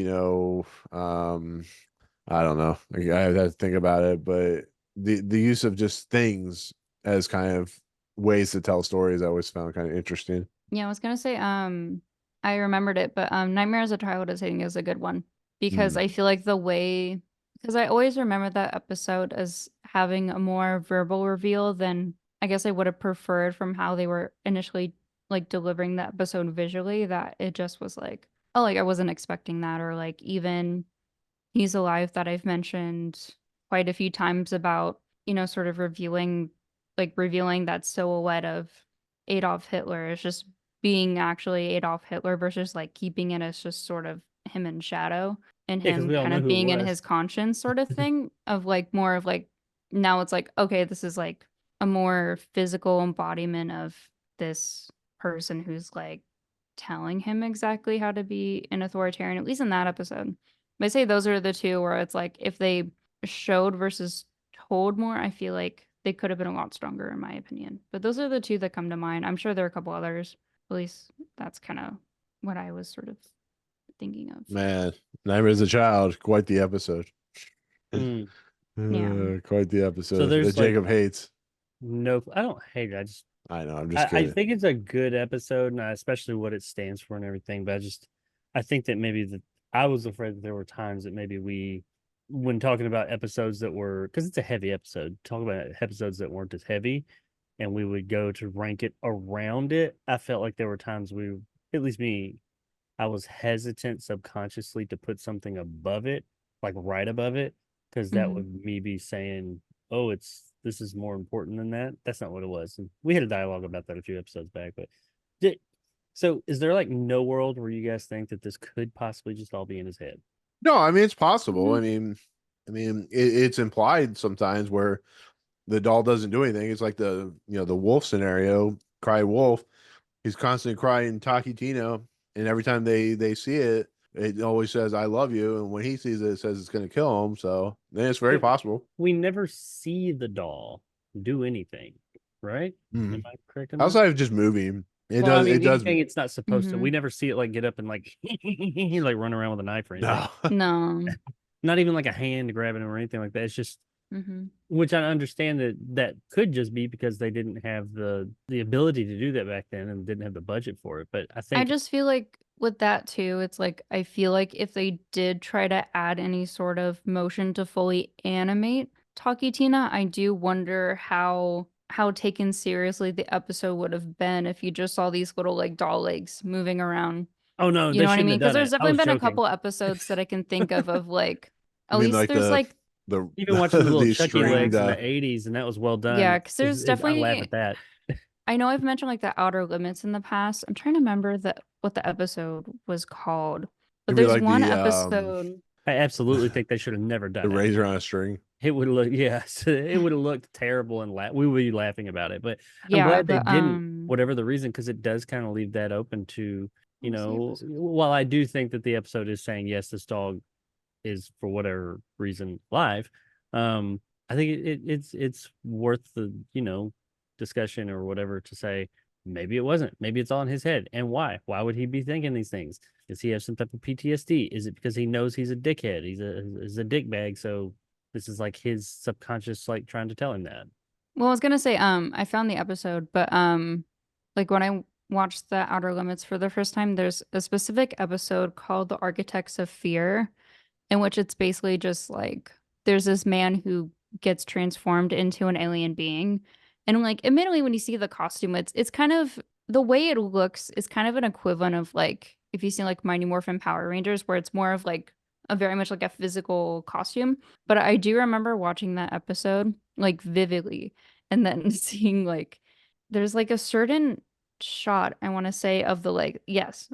don't know. I have to think about it, but the use of just things as kind of ways to tell stories I always found kind of interesting. Yeah, I was gonna say, I remembered it, but Nightmare as a Child is, I think, is a good one, because Mm, I feel like the way Because I always remember that episode as having a more verbal reveal than I guess I would have preferred from how they were initially like delivering the episode visually, that it just was like, oh, like I wasn't expecting that, or like even He's Alive that I've mentioned quite a few times about, sort of revealing that silhouette of Adolf Hitler as just being actually Adolf Hitler versus like keeping it as just sort of him in shadow and Yeah, because him we all kind know of who it being in was. his conscience sort of thing of like more of like now it's like, okay, this is like a more physical embodiment of this person who's like telling him exactly how to be an authoritarian, at least in that episode. But I say those are the two where it's like if they showed versus told more, I feel like they could have been a lot stronger in my opinion. But those are the two that come to mind. I'm sure there are a couple others. At least that's kind of what I was sort of thinking of. Man, Nightmare as a Child, quite the episode. Mm. Yeah. Quite the So episode that there's like Jacob hates. no, I don't hate it. I know, I'm just I kidding. think it's a good episode, and especially what it stands for and everything. But I think that maybe I was afraid that there were times that maybe when talking about episodes that were, because it's a heavy episode, talk about episodes that weren't as heavy, and we would go to rank it around it. I felt like there were times at least me, I was hesitant subconsciously to put something above it, like right above it, because that Mhm. would me be saying, "Oh, this is more important than that." That's not what it was. And we had a dialogue about that a few episodes back. But did, so, is there like no world where you guys think that this could possibly just all be in his head? No, I mean it's possible. Mhm. It's implied sometimes where the doll doesn't do anything. It's like the wolf scenario, cry wolf. He's constantly crying Taki Tino, and every time they see it, it always says "I love you," and when he sees it, it says it's going to kill him. So then it's very But possible. we never see the doll do anything, right? Am Mhm. I correct in that? Outside of just moving, it Well, I does. It mean, does. anything it's not supposed to. We Mhm. never see it like get up and like like run around with a knife or anything. No. No. Not even like a hand grabbing him or anything like that. It's just, Mhm. which I understand that could just be because they didn't have the ability to do that back then and didn't have the budget for it. But I I think, just feel like with that too, it's like I feel like if they did try to add any sort of motion to fully animate Talkie Tina, I do wonder how taken seriously the episode would have been if you just saw these little like doll legs moving around. oh no, You they know what I shouldn't mean? have Because done there's it. I definitely was been a joking. couple episodes that I can think of like You at mean least like there's like the Even watching the little the Chucky stringed legs in the '80s, and that was well yeah, done. because there's I laugh at definitely that. I know I've mentioned like the Outer Limits in the past. I'm trying to remember what the episode was called. But you mean there's like one episode. I absolutely think they should have never the done it. razor on a string. It would look, yes, it would have looked terrible and we would be laughing about it. But I'm Yeah, glad they but didn't, whatever the reason, because it does kind of leave that open to, what was the episode? while I do think that the episode is saying, yes, this dog is for whatever reason live. I think it's worth the, discussion or whatever to say, maybe it wasn't, maybe it's all in his head. And why would he be thinking these things? Does he have some type of PTSD? Is it because he knows he's a dickhead? He's a dick bag. So this is like his subconscious, like trying to tell him that. Well, I was gonna say, I found the episode, but like when I watched the Outer Limits for the first time, there's a specific episode called The Architects of Fear, in which it's basically just like there's this man who gets transformed into an alien being. And like admittedly when you see the costume, it's kind of the way it looks is kind of an equivalent of like if you see like Mighty Morphin Power Rangers, where it's more of like a very much like a physical costume. But I do remember watching that episode like vividly and then seeing like there's like a certain shot I want to say of the like yes.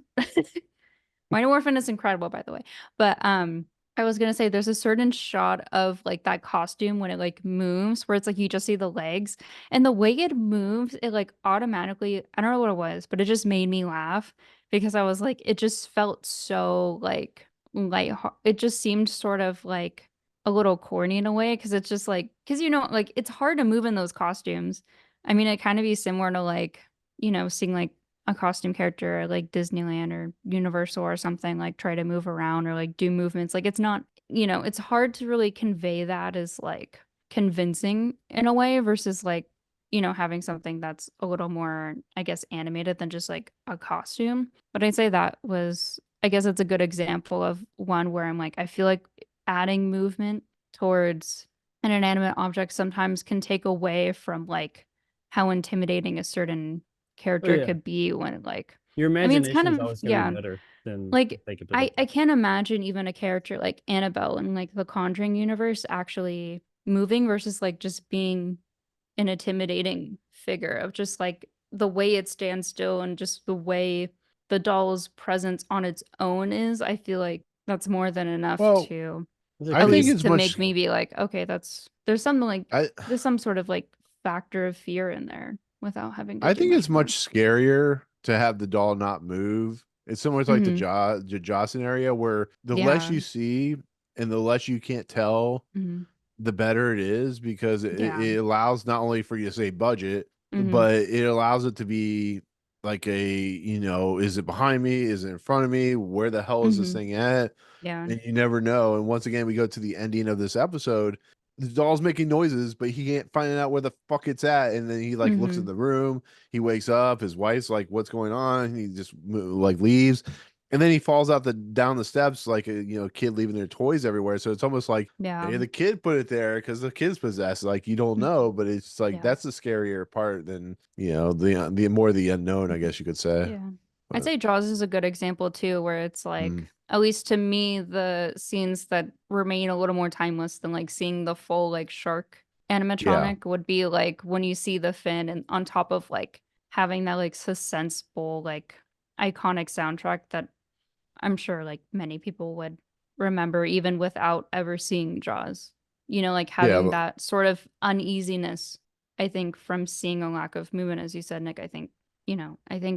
Mighty Morphin is incredible, by the way. But I was gonna say there's a certain shot of like that costume when it like moves, where it's like you just see the legs, and the way it moves, it like automatically, I don't know what it was, but it just made me laugh because I was like, it just felt so like it just seemed sort of like a little corny in a way because it's just like because like it's hard to move in those costumes. I mean, it kind of be similar to like seeing like a costume character at like Disneyland or Universal or something, like try to move around or like do movements. Like it's not, it's hard to really convey that as like convincing in a way versus like, having something that's a little more, I guess, animated than just like a costume. But I'd say that was, I guess it's a good example of one where I'm like, I feel like adding movement towards an inanimate object sometimes can take away from like how intimidating a certain character yeah. could be when like Your I mean it's kind imagination is of always going to be better than like they could put I up with. can't imagine even a character like Annabelle in like the Conjuring universe actually moving versus like just being an intimidating figure of just like the way it stands still and just the way the doll's presence on its own is. I feel like that's more than enough Well, to It's a I at think creepy least it's to much. make me be like, okay, there's something like I there's some sort of like factor of fear in there without having to I do think it's much more. much scarier to have the doll not move. It's similar to like Mhm. the jaw scenario where the less Yeah. you see and the less you can't tell, Mhm. the better it is because Yeah. it allows not only for you to save budget, Mhm. but it allows it to be like is it behind me? Is it in front of me? Where the hell is this Mhm. thing at? Yeah. And you never know. And once again, we go to the ending of this episode. The doll's making noises, but he can't find out where the fuck it's at. And then he like looks in Mhm. the room. He wakes up. His wife's like, "What's going on?" And he just like leaves. And then he falls out the down the steps like a kid leaving their toys everywhere. So it's almost like Yeah. maybe the kid put it there because the kid's possessed. Like you don't know, but it's like Yeah. that's the scarier part than the more the unknown, I guess you could say. Yeah. I'd But, say Jaws is a good example too, where it's like, at least to me, the scenes that remain a little more timeless than like seeing the full like shark yeah, animatronic would be like when you see the fin and on top of like having that like suspenseful, like iconic soundtrack that I'm sure like many people would remember even without ever seeing Jaws. You know, like yeah, having that sort of uneasiness, I think, from seeing a lack of movement, as you said, Nick, I think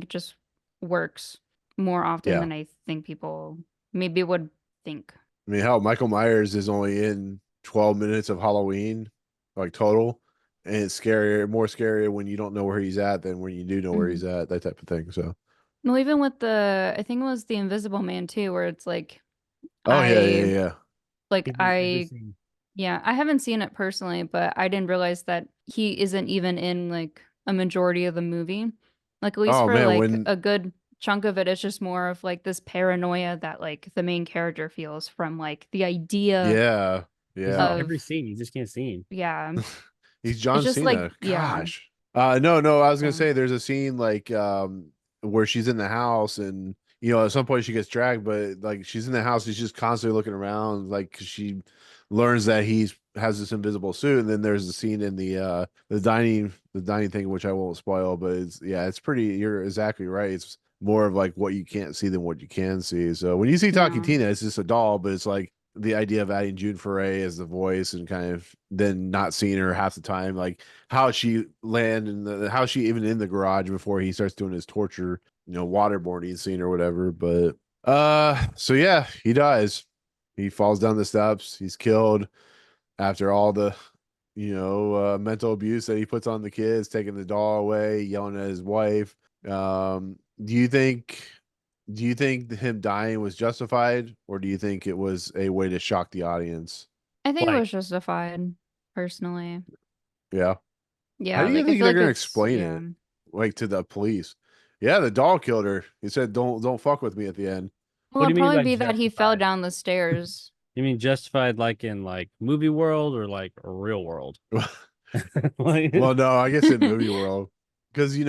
it just works more often yeah. than I think people maybe would think. I mean, hell, Michael Myers is only in 12 minutes of Halloween, like total. And it's scarier, more scarier when you don't know where he's at than when you do know where Mhm. he's at, that type of thing. So, Well, even with I think it was the Invisible Man too, where it's like, oh, yeah, yeah, I, yeah. like, He's in every I scene. Yeah, I haven't seen it personally, but I didn't realize that he isn't even in like a majority of the movie. Like at least Oh, for man, like when, a good chunk of it, it's just more of like this paranoia that like the main character feels from like the idea yeah, He's in yeah. of every scene. You just can't see him. yeah. He's It's John just like Cena. yeah. Gosh. No, I was gonna So say there's a scene like where she's in the house and at some point she gets dragged, but like she's in the house, she's just constantly looking around, like 'cause she learns that he's has this invisible suit, and then there's the scene in the dining thing, which I won't spoil, but it's pretty. You're exactly right. It's more of like what you can't see than what you can see. So when you see Talking yeah. Tina, it's just a doll, but it's like the idea of adding June Foray as the voice and kind of then not seeing her half the time, like how she land and how she even in the garage before he starts doing his torture, waterboarding scene or whatever. But so yeah, he dies. He falls down the steps. He's killed after all the mental abuse that he puts on the kids, taking the doll away, yelling at his wife. Do you think him dying was justified, or do you think it was a way to shock the audience? I think it Like, was justified, personally. Yeah. How Yeah, do you like I think feel they're like gonna it's explain yeah. it? Like to the police? Yeah, the doll killed her. He said, "Don't fuck with me" at the end. Well, what do it'll you mean probably by be that he fell justified? down the stairs. You mean justified like in like movie world or like a real world? Like, Well, no, I guess in movie world, because the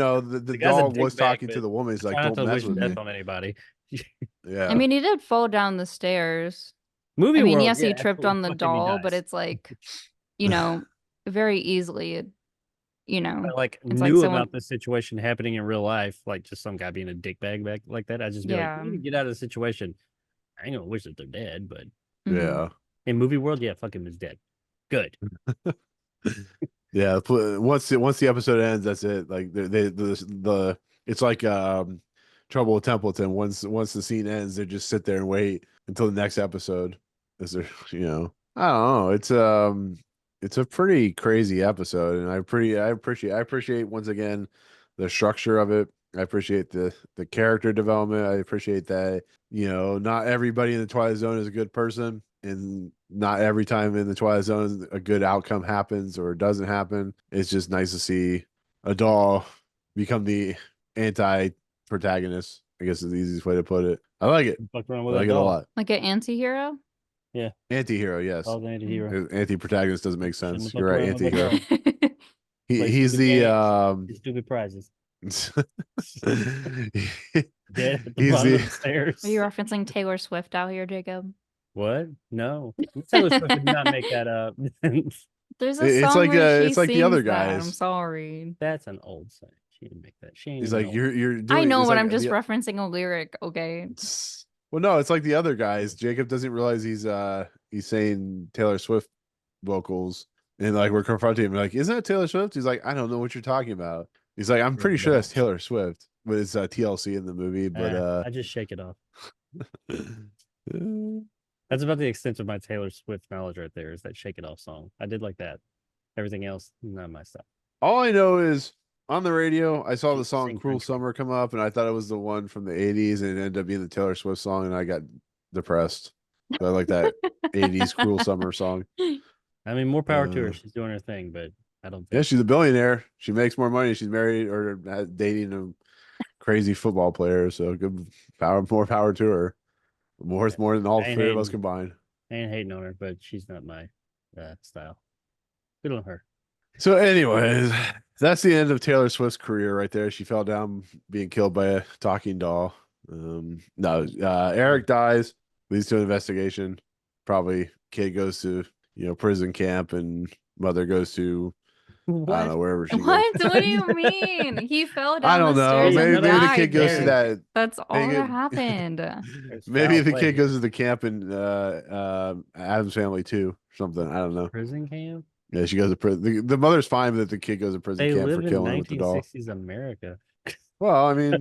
the guy's a doll was dickbag, talking to but the woman. He's I like, try not "Don't to mess wish with death me." on anybody. I Yeah, mean, he did fall down the stairs. I Movie mean, world, yes, he yeah, tripped well, on the fuck him, he doll, but dies. it's like, you know, very easily, I like it's like knew someone, about this situation happening in real life, like just some guy being a dickbag back like that. I'd just be like, yeah. you need to get out of the situation. I ain't gonna wish that they're dead, but Mhm. yeah, in movie world, yeah, fuck him is dead. Good. yeah. Once the episode ends, that's it. Like the it's like Trouble with Templeton. Once the scene ends, they just sit there and wait until the next episode. Is there I don't know. It's a pretty crazy episode, and I appreciate once again the structure of it. I appreciate the character development. I appreciate that not everybody in the Twilight Zone is a good person, and not every time in the Twilight Zone a good outcome happens or doesn't happen. It's just nice to see a doll become the anti-protagonist. I guess is the easiest way to put it. I like it. Fuck around I with that like it a doll. lot. Like an anti-hero. Anti-hero, yes. Called anti-hero. Anti-protagonist doesn't make Shouldn't sense. have You're fucked right, around with anti-hero. that. Play He's stupid the games, get stupid prizes. Dead at the he's bottom the of the stairs. Are you referencing Taylor Swift out here, Jacob? What? No. Taylor Swift did not make that up. There's a It's song like where she it's like the other sings that. I'm guys. sorry. That's an old saying. She didn't make that. She ain't He's even like old. you're doing. I know, it's but like I'm just the- referencing a lyric, okay? Well, no, it's like the other guys. Jacob doesn't realize he's saying Taylor Swift vocals, and like we're confronting him, like, isn't that Taylor Swift? He's like, I don't know what you're talking about. He's like, I'm pretty sure that's Taylor Swift, but it's TLC in the movie. But I just shake it off. That's about the extent of my Taylor Swift knowledge right there, is that Shake It Off song. I did like that. Everything else, not my stuff. all I know is on the radio, I saw the She song sing "Cruel country. Summer" come up, and I thought it was the one from the '80s, and it ended up being the Taylor Swift song, and I got depressed. So I like that '80s "Cruel Summer" song. I mean, more power to her. She's doing her thing, but I don't think. Yeah, she's a billionaire. She makes more money. She's married or dating a crazy football player. So good more power to her. Worth more than all I ain't three of us hating. combined. I ain't hating on her, but she's not my style. Good on her. So, anyways, that's the end of Taylor Swift's career right there. She fell down being killed by a talking doll. No, Eric dies, leads to an investigation. Probably kid goes to prison camp, and mother goes to I don't know, wherever she goes. What do you mean? He fell I down don't the know. stairs and Maybe the died kid goes to there. that. That's all maybe that it- happened. Maybe foul the play kid here. goes to the camp in Adam's Family too, or something. I don't know. Prison camp. Yeah, she goes to prison. The mother's fine, but the kid goes to prison They camp live for in killing with the doll. 1960s America. Well, I mean,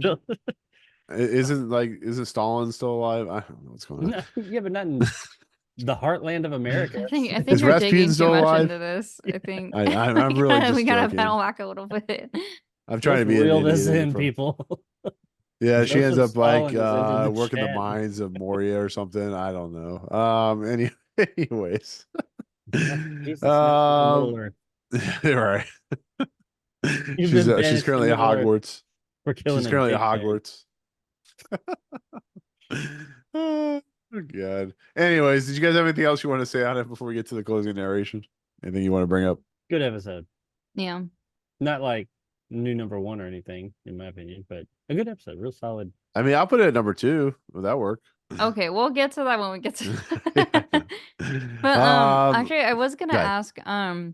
isn't Stalin still alive? I don't know what's going on. No, yeah, but not in the heartland of America. I think Is you're Rasputin digging too still much alive? into this. I think I'm really just we gotta joking. pedal back a little bit. I'm trying Let's to be an reel idiot. this in, people. Yeah, she ends Joseph up like Stalin has entered the working the chat. mines of Moria or something. I don't know. Anyways. Jesus, now Middle Earth. Right. You've she's been banished she's currently from at Middle Earth Hogwarts. for killing She's a currently at big man. Hogwarts. Oh God. Anyways, did you guys have anything else you want to say on it before we get to the closing narration? Anything you want to bring up? Good episode. Yeah. Not like new number one or anything, in my opinion, but a good episode. Real solid. I mean, I'll put it at number 2. Would that work? Okay, we'll get to that when we get to that. But actually I was gonna go ahead. ask, kind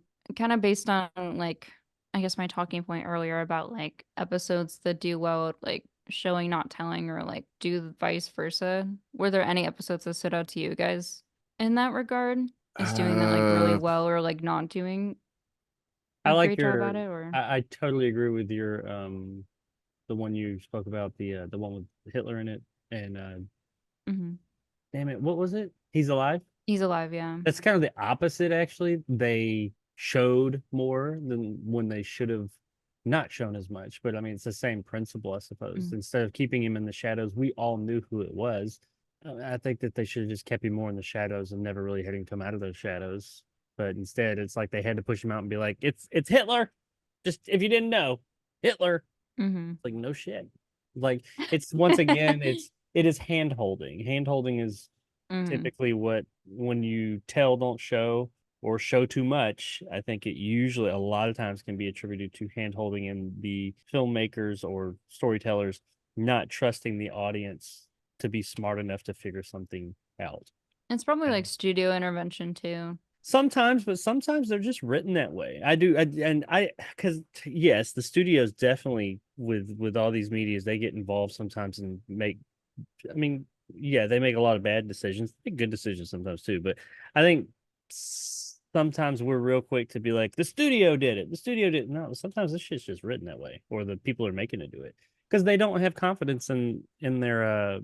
of based on like I guess my talking point earlier about like episodes that do well at, like showing not telling or like do vice versa. Were there any episodes that stood out to you guys in that regard? Is doing that like really well or like not doing I a like great job your. at it or I totally agree with your the one you spoke about, the one with Hitler in it, and Mhm. damn it, what was it? He's alive. He's alive, yeah. That's kind of the opposite, actually. They showed more than when they should have not shown as much. But I mean, it's the same principle, I suppose. Instead of keeping him in the shadows, we all knew who it was. I think that they should have just kept him more in the shadows and never really had him come out of those shadows. But instead, it's like they had to push him out and be like, "It's Hitler." Just if you didn't know, Hitler. Mm-hmm. Like no shit. Like it's once again, it is hand holding. Hand holding is typically what when you tell don't show or show too much. I think it usually a lot of times can be attributed to hand holding and the filmmakers or storytellers not trusting the audience to be smart enough to figure something out. It's probably like studio intervention too. Sometimes, but sometimes they're just written that way. Because yes, the studios definitely with all these medias, they get involved sometimes and make. I mean, yeah, they make a lot of bad decisions. They make good decisions sometimes too. But I think sometimes we're real quick to be like, the studio did it. The studio did it. No, sometimes this shit's just written that way, or the people are making it do it because they don't have confidence in their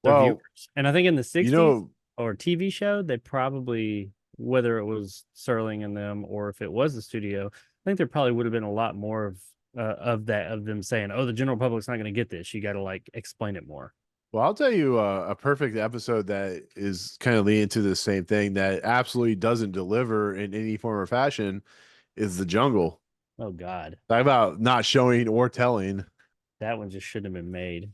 viewers. And I think in the 60s or TV show, they probably, whether it was Serling and them or if it was the studio, I think there probably would have been a lot more of them saying, "Oh, the general public's not going to get this. You got to like explain it more." Well, I'll tell you a perfect episode that is kind of leading to the same thing that absolutely doesn't deliver in any form or fashion is The Jungle. Oh God, Talk about not showing or telling. that one just shouldn't have been made.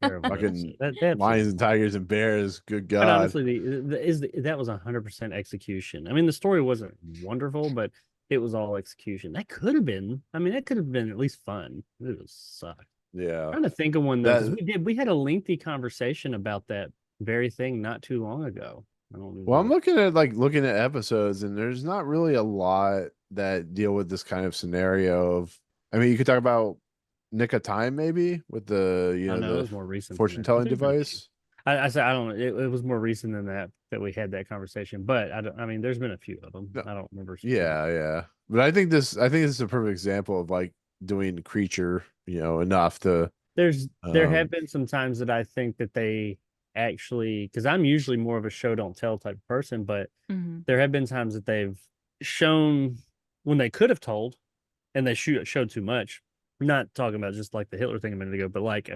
Terrible Fucking episode. That lions and tigers and bears. Good But God. honestly, that was 100% execution. I mean, the story wasn't wonderful, but it was all execution. That could have been. I mean, that could have been at least fun. It was sucked. Yeah. Trying to think of one though, because That we had a lengthy conversation about that very thing not too long ago. I don't well, I'm remember. looking at episodes, and there's not really a lot that deal with this kind of scenario of. I mean, you could talk about Nick of Time maybe with the I know it the was more recent. fortune Than that. telling There's been a few. device. I said I don't know. It was more recent than that we had that conversation. But I don't. I mean, there's been a few of them. No, I don't remember. Yeah, yeah. But I think this is a perfect example of like doing creature, enough to There have um been some times that I think that they actually, because I'm usually more of a show don't tell type of person, but Mhm. there have been times that they've shown when they could have told, and they showed too much. I'm not talking about just like the Hitler thing a minute ago, but like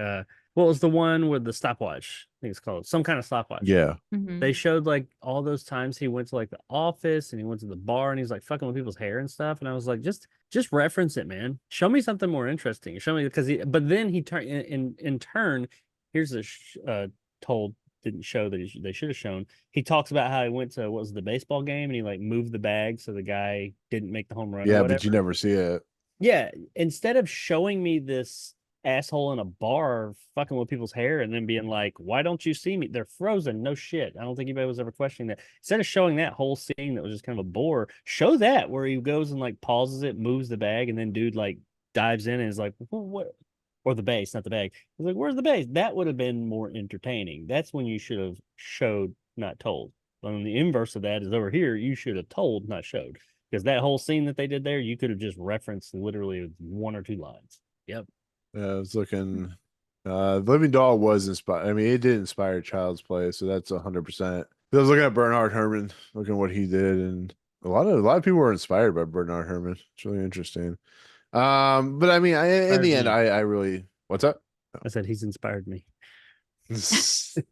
what was the one with the stopwatch? I think it's called some kind of stopwatch. yeah. They showed like all those times he went to like the office and he went to the bar and he's like fucking with people's hair and stuff. And I was like, just reference it, man. Show me something more interesting. Show me because but then he turned in turn. Here's the told didn't show that they should have shown. He talks about how he went to what was it, the baseball game and he like moved the bag so the guy didn't make the home run or Yeah, whatever. but you never see it. Yeah, instead of showing me this asshole in a bar fucking with people's hair and then being like, why don't you see me? They're frozen. No shit. I don't think anybody was ever questioning that. Instead of showing that whole scene that was just kind of a bore, show that where he goes and like pauses it, moves the bag, and then dude like dives in and is like, what? Or the base, not the bag. He's like, where's the base? That would have been more entertaining. That's when you should have showed, not told. But on the inverse of that is over here, you should have told, not showed. Because that whole scene that they did there, you could have just referenced literally one or two lines. Yep. I was looking. Living Doll was inspired. I mean, it did inspire Child's Play, so that's 100%. I was looking at Bernard Herrmann, looking at what he did, and a lot of people were inspired by Bernard Herrmann. It's really interesting. But I mean, in the end, I really what's up? I said he's inspired me. Inspired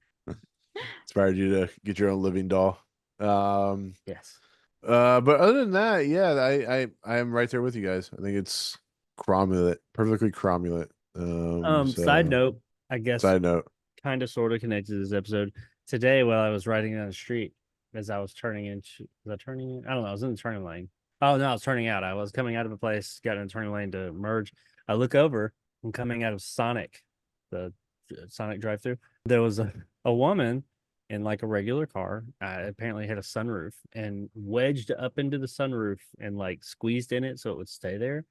you to get your own Living Doll. Yes. But other than that, yeah, I am right there with you guys. I think it's cromulent, perfectly cromulent. Side note, I guess Side note. kind of sort of connected to this episode. Today, while I was riding down the street, as I was turning into, was I turning in? I don't know. I was in the turning lane. Oh no, I was turning out. I was coming out of a place, got in a turning lane to merge. I look over and coming out of Sonic, the Sonic drive-through. There was a woman in like a regular car. Apparently had a sunroof and wedged up into the sunroof and like squeezed in it so it would stay there,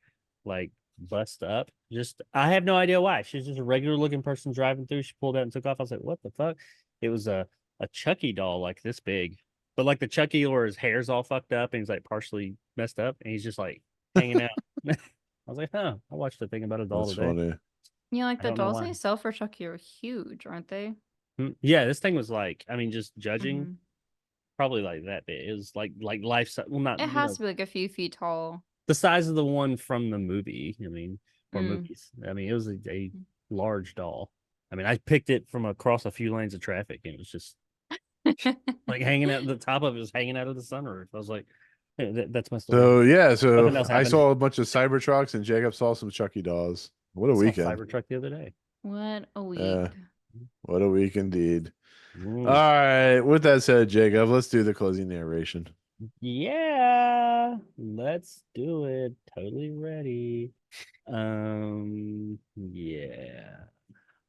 like bust up. Just I have no idea why. She's just a regular looking person driving through. She pulled out and took off. I was like, what the fuck? It was a Chucky doll like this big, but like the Chucky where his hair's all fucked up and he's like partially messed up and he's just like hanging out. I was like, huh, I watched the thing about a doll That's today. funny. Yeah, like I the don't know dolls why. they sell for Chucky are huge, aren't they? Yeah, this thing was like, I mean, just judging, Mhm. probably like that big. It was like life size. Well, not It has to be like a few feet tall. the size of the one from the movie. I mean, or Mm. movies. I mean, it was a large doll. I mean, I picked it from across a few lanes of traffic, and it was just like hanging out. The top of it was hanging out of the sunroof. I was like, hey, that's my story. So yeah, so Nothing else I happened. saw a bunch of Cybertrucks and Jacob saw some Chucky dolls. What a I saw weekend. Cybertruck the other day. What a week. What a week indeed. Mm. All right. With that said, Jacob, let's do the closing narration. Yeah, let's do it. Totally ready. Yeah.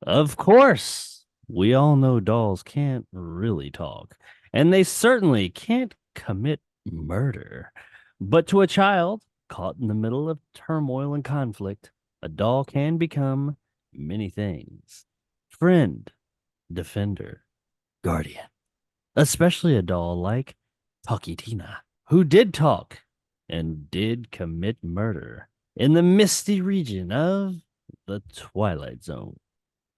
Of course, we all know dolls can't really talk, and they certainly can't commit murder. But to a child caught in the middle of turmoil and conflict, a doll can become many things. Friend, defender, guardian. Especially a doll like Talkitina, who did talk and did commit murder in the misty region of the Twilight Zone.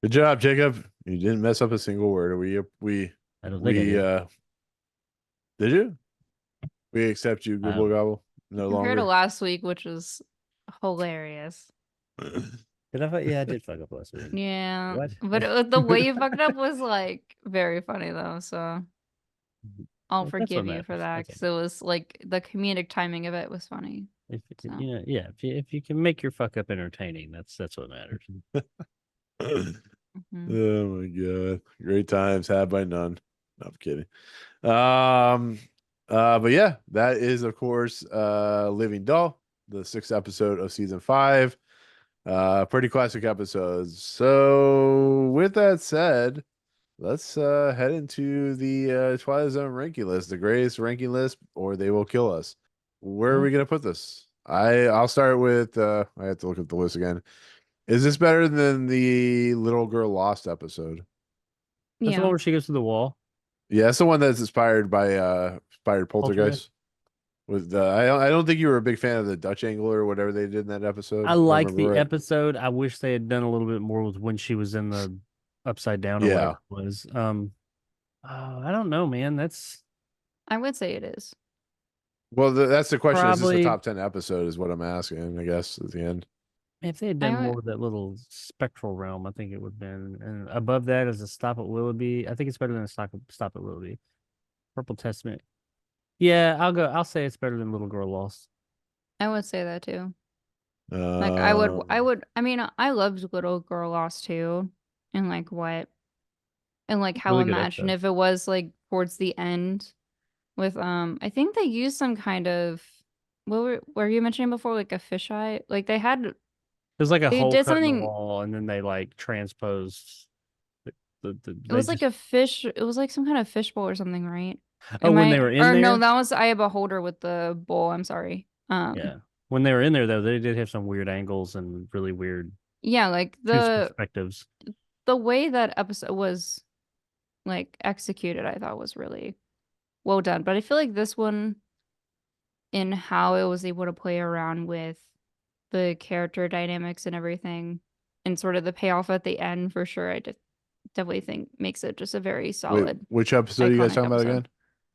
Good job, Jacob. You didn't mess up a single word. I don't think I did. Did you? We accept you, Gobble Gobble. No Compared to longer. last week, which was hilarious. Did I? Yeah, I did fuck up last week. Yeah. What? But the way you fucked up was like very funny though. So I'll Well, that's what forgive you for matters. that That's because it was like the comedic timing of it was funny. If So. you know, yeah, if you can make your fuck up entertaining, that's what matters. Mhm. Oh my god. Great times had by none. No, I'm kidding. Um but yeah, that is of course Living Doll, the sixth episode of season 5. Pretty classic episodes. So with that said, let's head into the Twilight Zone ranking list, the greatest ranking list, or they will kill us. Where are we gonna put this? I'll start with I have to look at the list again. Is this better than the Little Girl Lost episode? That's the Yeah. one where she goes to the wall. Yeah, that's the one that's inspired by inspired Poltergeist. With the I don't think you were a big fan of the Dutch angle or whatever they did in that episode. I If like remember the right. episode. I wish they had done a little bit more with when she was in the upside down or whatever Yeah. it was. I don't know, man. That's I would say it is. Well, that's the question. Is this a probably top 10 episode? Is what I'm asking. I guess at the end. if they had I done would- more with that little spectral realm, I think it would have been. And above that is a Stop at Willoughby. I think it's better than a Stop at Willoughby. Purple Testament. Yeah, I'll say it's better than Little Girl Lost. I would say that too. Like I Um, would I mean I loved Little Girl Lost too. And like what and like how Really good imagine episode. if it was like towards the end with I think they used some kind of what were you mentioning before, like a fisheye? Like There's like a they hole did cut in the something. wall, and then they like transposed It they was like just a fish. It was like some kind of fishbowl or something, right? oh Am when they I? were in Or no, there. that was I have a holder with the bowl. I'm sorry. Yeah. When they were in there though, they did have some weird angles and really weird Yeah, like two perspectives. the way that episode was like executed, I thought was really well done. But I feel like this one, in how it was able to play around with the character dynamics and everything, and sort of the payoff at the end, for sure, definitely think makes it just a very wait, solid, which episode are you guys iconic talking about episode. again?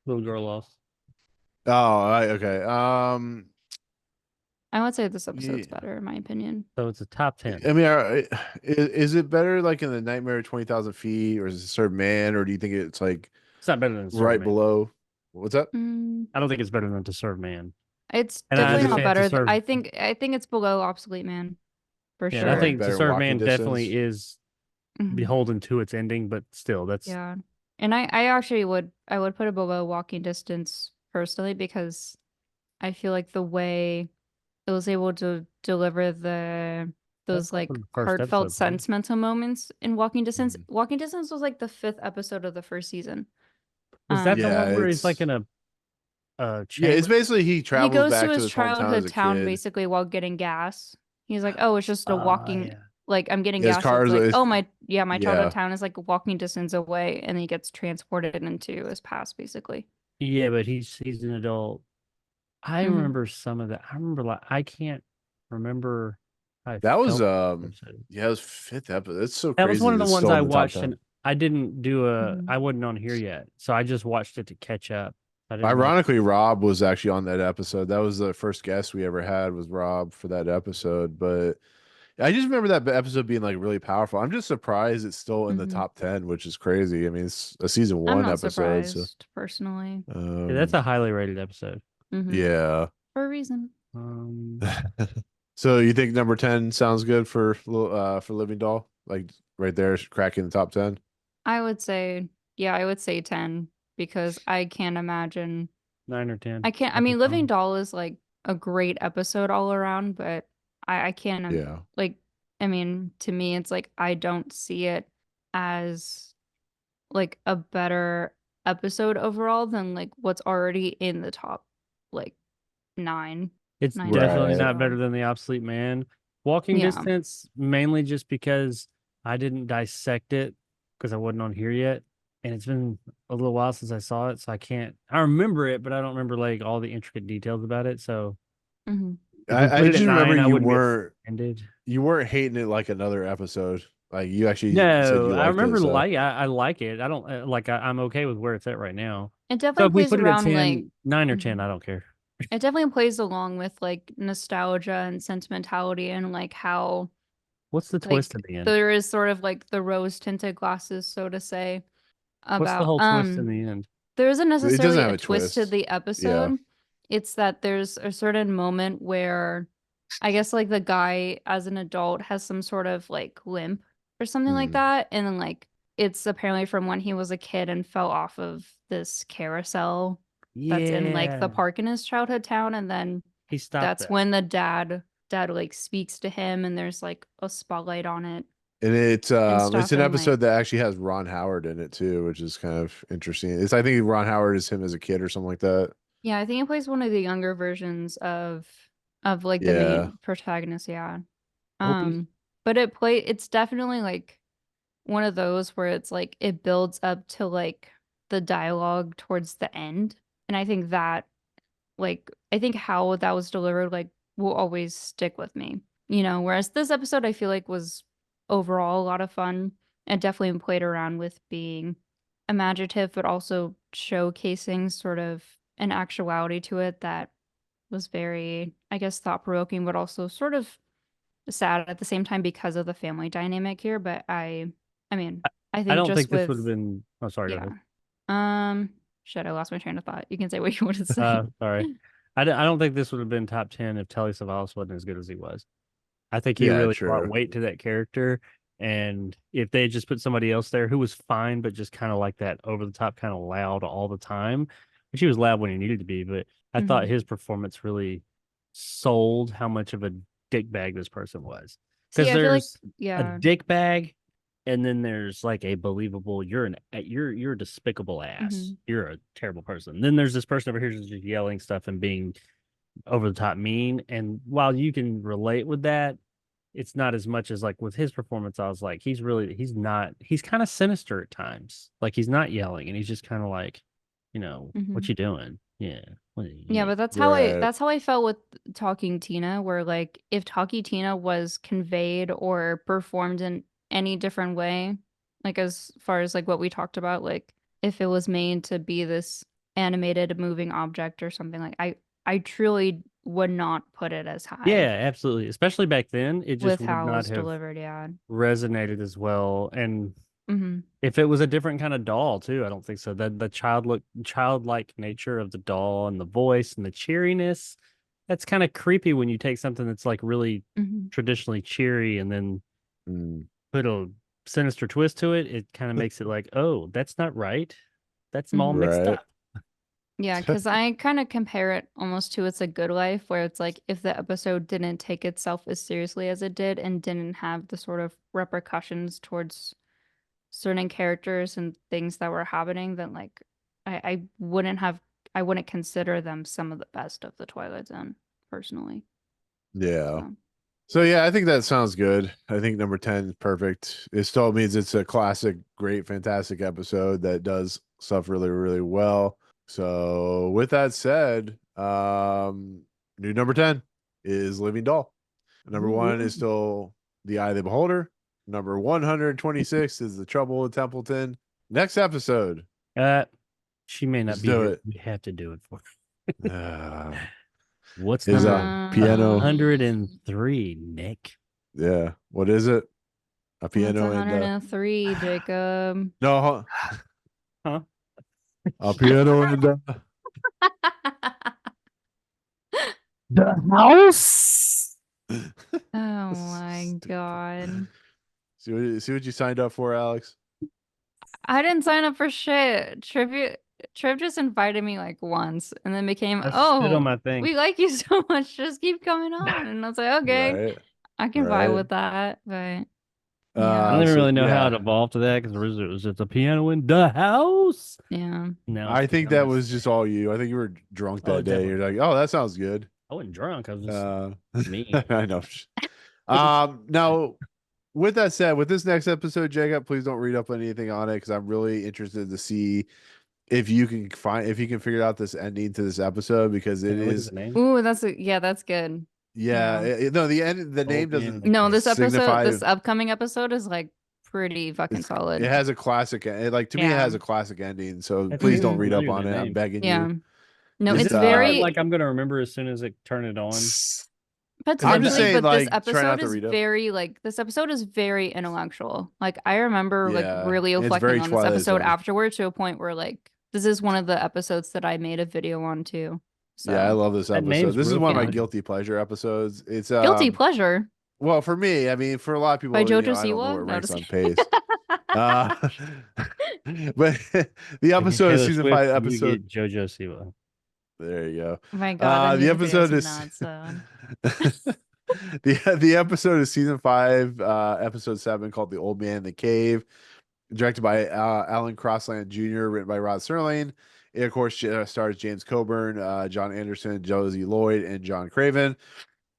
Little Girl Lost. Oh, okay. I would say this Yeah, episode's better, in my opinion. So it's a top 10. I mean, is it better like in the Nightmare of 20,000 Feet, or is it Served Man, or do you think it's like It's not better than Serve right Man. below? What's up? I don't think it's better than To Serve Man. It's And I definitely Is not it- understand To better. Serve. I think it's below Obsolete Man, for Yeah, and I Or sure. like think To better Serve walking Man definitely distance? is Mhm. beholden to its ending, but still, that's Yeah. And I actually would put it below Walking Distance personally, because I feel like the way it was able to deliver those that's like from the first heartfelt episode, man. sentimental moments in Walking Distance. Mhm. Walking Distance was like the 5th episode of the first season. Was that the Yeah, one where he's like it's in a yeah, chamber? it's basically he He travels goes to back to his his hometown as childhood a town kid. basically while getting gas. He's like, "Oh, it's just a walking Yeah. like I'm getting Yeah, his gas." So it's cars. like, "Oh my childhood Yeah, town is like a walking distance away," and he gets transported into his past basically. Yeah, but he's an adult. I Mhm. remember some of that. I remember like I can't remember how I that was felt about the episode. yeah, it was fifth episode. It's so That was crazy one of that the it's ones still I in the top watched, 10. and I didn't do Mhm. I wasn't on here yet, so I just watched it to catch up. I didn't watch. Ironically, Rob was actually on that episode. That was the first guest we ever had was Rob for that episode. But I just remember that episode being like really powerful. I'm just surprised it's still in the Mhm. top 10, which is crazy. I mean, it's a season I'm 1 not episode. So, surprised personally. Yeah, that's a highly rated episode. Mhm. yeah. For a reason. So you think number 10 sounds good for Living Doll? Like right there, cracking the top 10? I would say 10, because I can't imagine 9 or 10. I mean Living Doll is like a great episode all around, but I can't Yeah. like I mean to me it's like I don't see it as like a better episode overall than like what's already in the top like 9. It's 9 definitely episodes Right. not better overall. than The Obsolete Man. Walking Yeah. Distance, mainly just because I didn't dissect it because I wasn't on here yet. And it's been a little while since I saw it, so I remember it, but I don't remember like all the intricate details about it. So Mhm. if we I put it just at remember 9, I you wouldn't be weren't offended. hating it like another episode. Like you actually said No, you I liked remember it. So I like it. I don't I'm okay with where it's at right now. It So definitely if we plays put it at around like 10, 9 or Mhm. 10, I don't care. It definitely plays along with like nostalgia and sentimentality, and like how What's the like twist at the end? there is sort of like the rose tinted glasses, so to say, What's the about whole twist in the end? there isn't it doesn't necessarily have a a twist to twist. the Yeah. episode. It's that there's a certain moment where I guess like the guy as an adult has some sort of like limp, or something like Hmm. that. And then like it's apparently from when he was a kid and fell off of this carousel that's in like the Yeah. park in his childhood town. And then He stopped that's that. when the dad like speaks to him and there's like a spotlight on it And it's and it's stuff. an And like, episode that actually has Ron Howard in it too, which is kind of interesting. I think Ron Howard is him as a kid or something like that. yeah, I think he plays one of the younger versions of like the Yeah. main protagonist. Yeah. Opie. But it's definitely like one of those where it's like it builds up to like the dialogue towards the end. And I think that like I think how that was delivered like will always stick with me. Whereas this episode I feel like was overall a lot of fun and definitely played around with being imaginative but also showcasing sort of an actuality to it that was very, I guess, thought-provoking but also sort of sad at the same time because of the family dynamic here. But I mean, I I think don't think just this would have with been. Oh, sorry. Go yeah. ahead. Shit, I lost my train of thought. You can say what you want to say. Sorry. I don't think this would have been top 10 if Telly Savalas wasn't as good as he was. I think he Yeah, really brought true. weight to that character. And if they had just put somebody else there who was fine, but just kind of like that over the top, kind of loud all the time, which he was loud when he needed to be, but I thought Mhm. his performance really sold how much of a dick bag this person was. See, Because I feel like there's a yeah. dick bag, and then there's like a believable you're a despicable ass. Mhm. You're a terrible person. Then there's this person over here who's just yelling stuff and being over the top mean. And while you can relate with that, it's not as much as like with his performance. I was like, he's kind of sinister at times. Like he's not yelling and he's just kind of like, what Mhm. you doing? Yeah. Yeah, Yeah. but Right. that's how I felt with Talking Tina, where like if Talking Tina was conveyed or performed in any different way, like as far as like what we talked about, like if it was made to be this animated moving object or something, like I truly would not put it as high Yeah, absolutely. Especially back then, it just with would how it not was have delivered. Yeah. resonated as well. And Hmm. if it was a different kind of doll too, I don't think so. That the childlike nature of the doll and the voice and the cheeriness, that's kind of creepy when you take something that's like really Hmm. traditionally cheery and then Mm. put a sinister twist to it. It kind of makes it like, oh, that's not right. That's all Hmm. mixed Right. up. Yeah, because I kind of compare it almost to It's a Good Life, where it's like if the episode didn't take itself as seriously as it did and didn't have the sort of repercussions towards certain characters and things that were happening, then like I wouldn't consider them some of the best of the Twilight Zone, personally. Yeah. So So yeah, I think that sounds good. I think number 10 is perfect. It still means it's a classic, great, fantastic episode that does stuff really, really well. So with that said, new number 10 is Living Doll. Number one is still The Eye of the Beholder. Number 126 is The Trouble in Templeton. Next episode. Uh, she may not Let's be do here. it. We have to do it for Uh, What's is number piano. 103, Nick? Yeah. What is it? A that's piano and 103, Jacob. no, Huh? a piano and The house. Oh my Stupid. God. See what you signed up for, Alex? I didn't sign up for shit. Triv just invited me like once and then became, That's shit on oh, my thing. we like you so much. Just keep coming on. And I was like, okay, Right. I can vibe with that. But yeah, I don't even So really know how it yeah, evolved to that because originally it was just a piano in the house. yeah. Now I it's think that pianos. was just all you. I think you were drunk Oh, that day. You're definitely. like, oh, that sounds good. I wasn't drunk. I was just Uh, me. I know. Now with that said, with this next episode, Jacob, please don't read up anything on it because I'm really interested to see if you can figure out this ending to this episode because it Can I look at is the name? Ooh, that's good. yeah, Yeah. no, the name Old man in doesn't the No, cave. signify this upcoming episode is like pretty fucking it solid. has a classic like to me it Yeah. has a classic ending, so That's please so don't Mhm. read up familiar, on that it. I'm name. begging Yeah. you. No, Is it's it, very Like I'm gonna remember as soon as I turn it on. I'm just potentially, saying, but this like, try not episode to is read up. very like this episode is very intellectual. Like I remember like Yeah, really it's reflecting very on this Twilight episode Zone. afterward to a point where like this is one of the episodes that I made a video on too. Yeah, I So love this That episode. name's This is real one of my yeah. familiar. guilty pleasure episodes. It's Guilty pleasure. Well, for me, I mean, for a lot of people, By Jojo I don't know Siwa? where it No, ranks just on kidding. pace. Uh, but the I get episode of Taylor season Swift, 5 and you episode. get JoJo Siwa. There you go. My God, that The music video episode is is nuts. So. the episode of season 5, episode 7, called "The Old Man in the Cave," directed by Alan Crossland Jr., written by Rod Serling. It, of course, stars James Coburn, John Anderson, Josie Lloyd, and John Craven.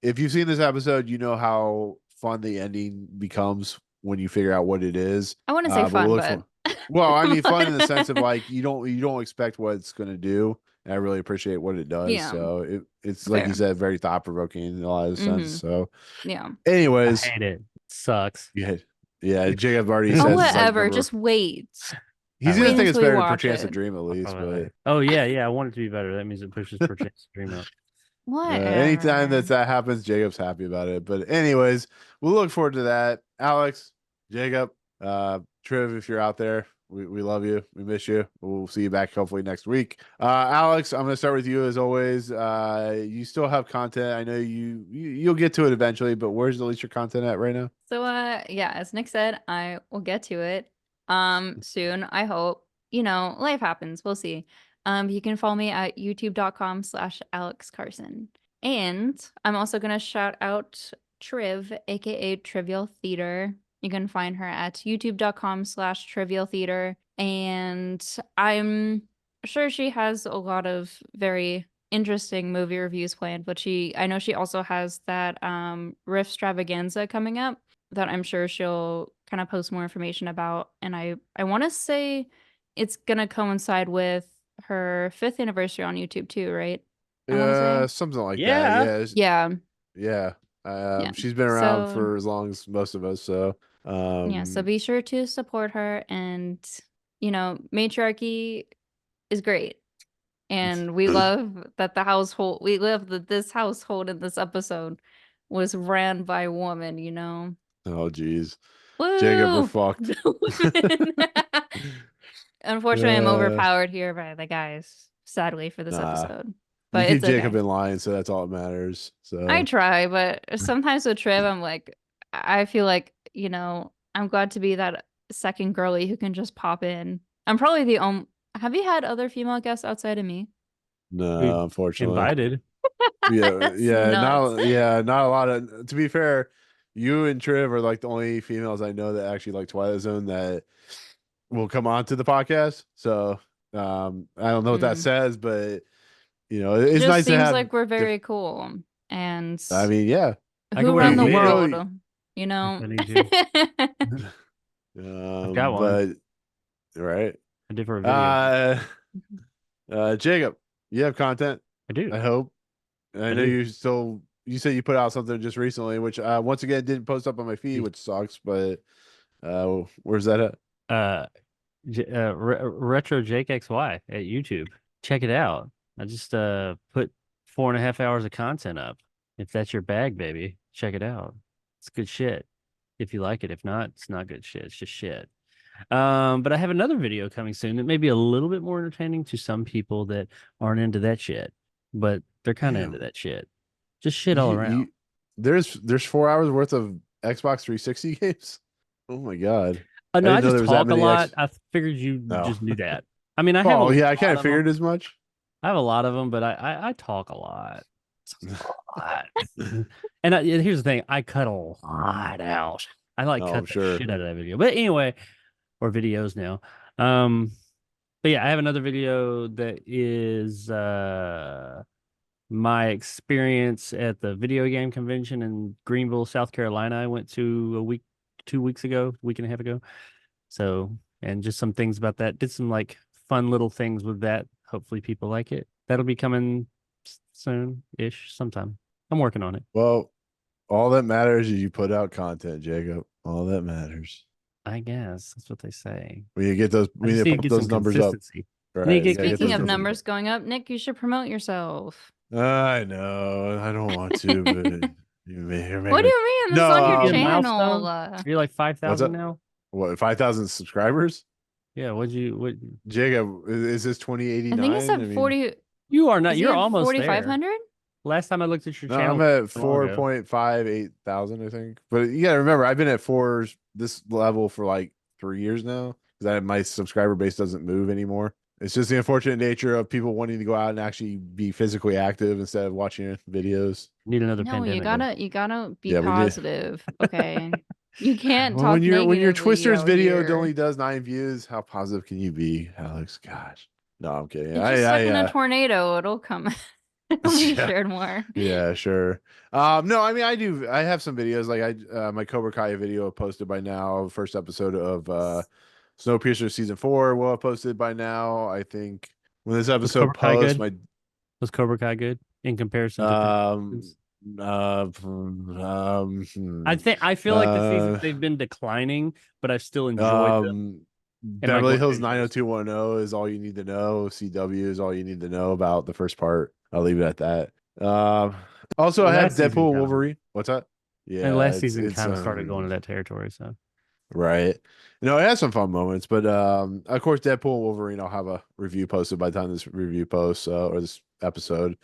If you've seen this episode, you know how fun the ending becomes when you figure out what it is. I wouldn't say But we'll fun, look but well, I mean, fun in the sense of like you don't expect what it's going to do. And I really appreciate what it does. Yeah. So it's like you Fair. said, very thought provoking in a lot of sense. So, yeah. I anyways, hate it. Sucks. yeah, Jacob already Oh, says it's like whatever. number. Just wait. He's Wait gonna think it's until you better than watch Perchance a it. Dream at least, but Oh yeah. I want it to be better. That means it pushes Perchance to Dream up. Whatever. anytime that happens, Jacob's happy about it. But anyways, we'll look forward to that. Alex, Jacob, Triv, if you're out there, we love you. We miss you. We'll see you back hopefully next week. Alex, I'm gonna start with you as always. You still have content. I know you'll get to it eventually, but where's the least your content at right now? So yeah, as Nick said, I will get to it soon, I hope. Life happens. We'll see. You can follow me at youtube.com/Alex Carson. And I'm also gonna shout out Triv, aka Trivial Theater. You can find her at youtube.com/Trivial Theater. And I'm sure she has a lot of very interesting movie reviews planned, but I know she also has that Riff Stravaganza coming up that I'm sure she'll kind of post more information about. And I want to say it's gonna coincide with her 5th anniversary on YouTube too, right? I want to say. Something like that. Yeah. Yeah, Yeah. yeah. She's been around So for as long as most of us. So yeah, so be sure to support her. And matriarchy is great. And we love that this household in this episode was ran by a woman. oh geez, Jacob, we're Woo! fucked. Women. Unfortunately, I'm Uh, overpowered here by the guys, sadly, for this Nah. episode. You But keep it's Jacob okay. in line, so that's all that matters. So I try, but sometimes with Trev, I'm like, I feel like, I'm glad to be that second girly who can just pop in. I'm probably the only. Have you had other female guests outside of me? no, unfortunately. Invited. Yeah, That's yeah, nuts. not a lot of. To be fair, you and Triv are like the only females I know that actually like Twilight Zone that will come on to the podcast. So I don't know what that says, but It it's just nice to seems have. like we're very cool. And I mean, yeah. I can who wear run a the wig world? if I need to. I've got one. But right. I did for a video. Jacob, you have content. I do. I hope. I know you said you put out something just recently, which once again didn't post up on my feed, which sucks, but where's that at? Retro Jake XY at YouTube. Check it out. I just put 4.5 hours of content up. If that's your bag, baby, check it out. It's good shit. If you like it. If not, it's not good shit. It's just shit. But I have another video coming soon that may be a little bit more entertaining to some people that aren't into that shit, but they're kind of into that shit. Just shit all around. There's 4 hours worth of Xbox 360 games. Oh my god. No, I didn't know there just was that talk a many lot. I figured you No. just knew that. I mean, I have. Oh yeah, I kind lot of figured them. as much. I have a lot of them, but I talk a lot. And here's the thing: I cut a lot out. I cut the shit out of that video. But anyway, or videos now. But yeah, I have another video that is my experience at the video game convention in Greenville, South Carolina. I went to 2 weeks ago, week and a half ago. So, and just some things about that. Did some like fun little things with that. Hopefully people like it. That'll be coming soon-ish, sometime. I'm working on it. Well, all that matters is you put out content, Jacob. All that matters. I guess that's what they say. We need to get those. We need to pump those numbers up. Right. Speaking of numbers going up, Nick, you should promote yourself. I know. I don't want to, but you may or may What do you mean? This is on your channel. You're like 5,000 now. What, 5,000 subscribers? Yeah. What Jacob, is this 2089? I think he said 40. You are not. You're almost 4,500. Last time I looked at your No, channel, I'm at so long ago. 4.58 thousand, I think. But you gotta remember, I've been at this level for like 3 years now because my subscriber base doesn't move anymore. It's just the unfortunate nature of people wanting to go out and actually be physically active instead of watching videos. Need another No, pandemic. you gotta be Yeah, we did. positive. Okay. You can't Well, talk when your negatively Twister's out video here. only does 9 views, how positive can you be, Alex? Gosh, no, I'm kidding. It's just stuck in a tornado. It'll come. It'll be Yeah. shared more. Yeah, sure. No, I mean I have some videos like my Cobra Kai video posted by now. First episode of Snowpiercer season 4 will have posted by now. I think when this Was episode Cobra Kai posts, good? Was Cobra Kai good in comparison to um I feel like the seasons they've been declining, but I've still enjoyed them. And like Beverly what Hills they're doing. 90210 is all you need to know. CW is all you need to know about the first part. I'll leave it at that. Also, I have Last season Deadpool kinda- Wolverine. What's that? And Yeah, last season it's kind of started going to that territory. So right. No, it has some fun moments, but of course, Deadpool and Wolverine. I'll have a review posted by the time this review posts or this episode,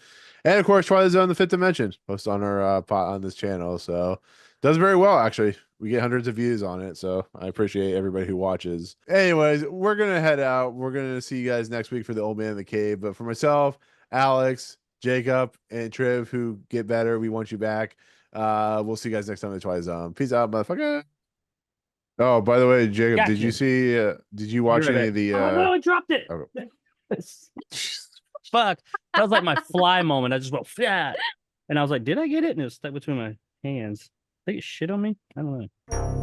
and of course, Twilight Zone: The Fifth Dimension post on our on this channel. So does very well actually. We get hundreds of views on it, so I appreciate everybody who watches. Anyways, we're gonna head out. We're gonna see you guys next week for the Old Man in the Cave. But for myself, Alex, Jacob, and Triv, who get better, we want you back. We'll see you guys next time in the Twilight Zone. Peace out, motherfucker. Oh, by the way, Jacob, Gotcha. did you see? Did you watch any of the? Oh no, I dropped it. Okay. Fuck. That was like my fly moment. I just went flat. And I was like, did I get it? And it was stuck between my hands. They get shit on me? I don't know.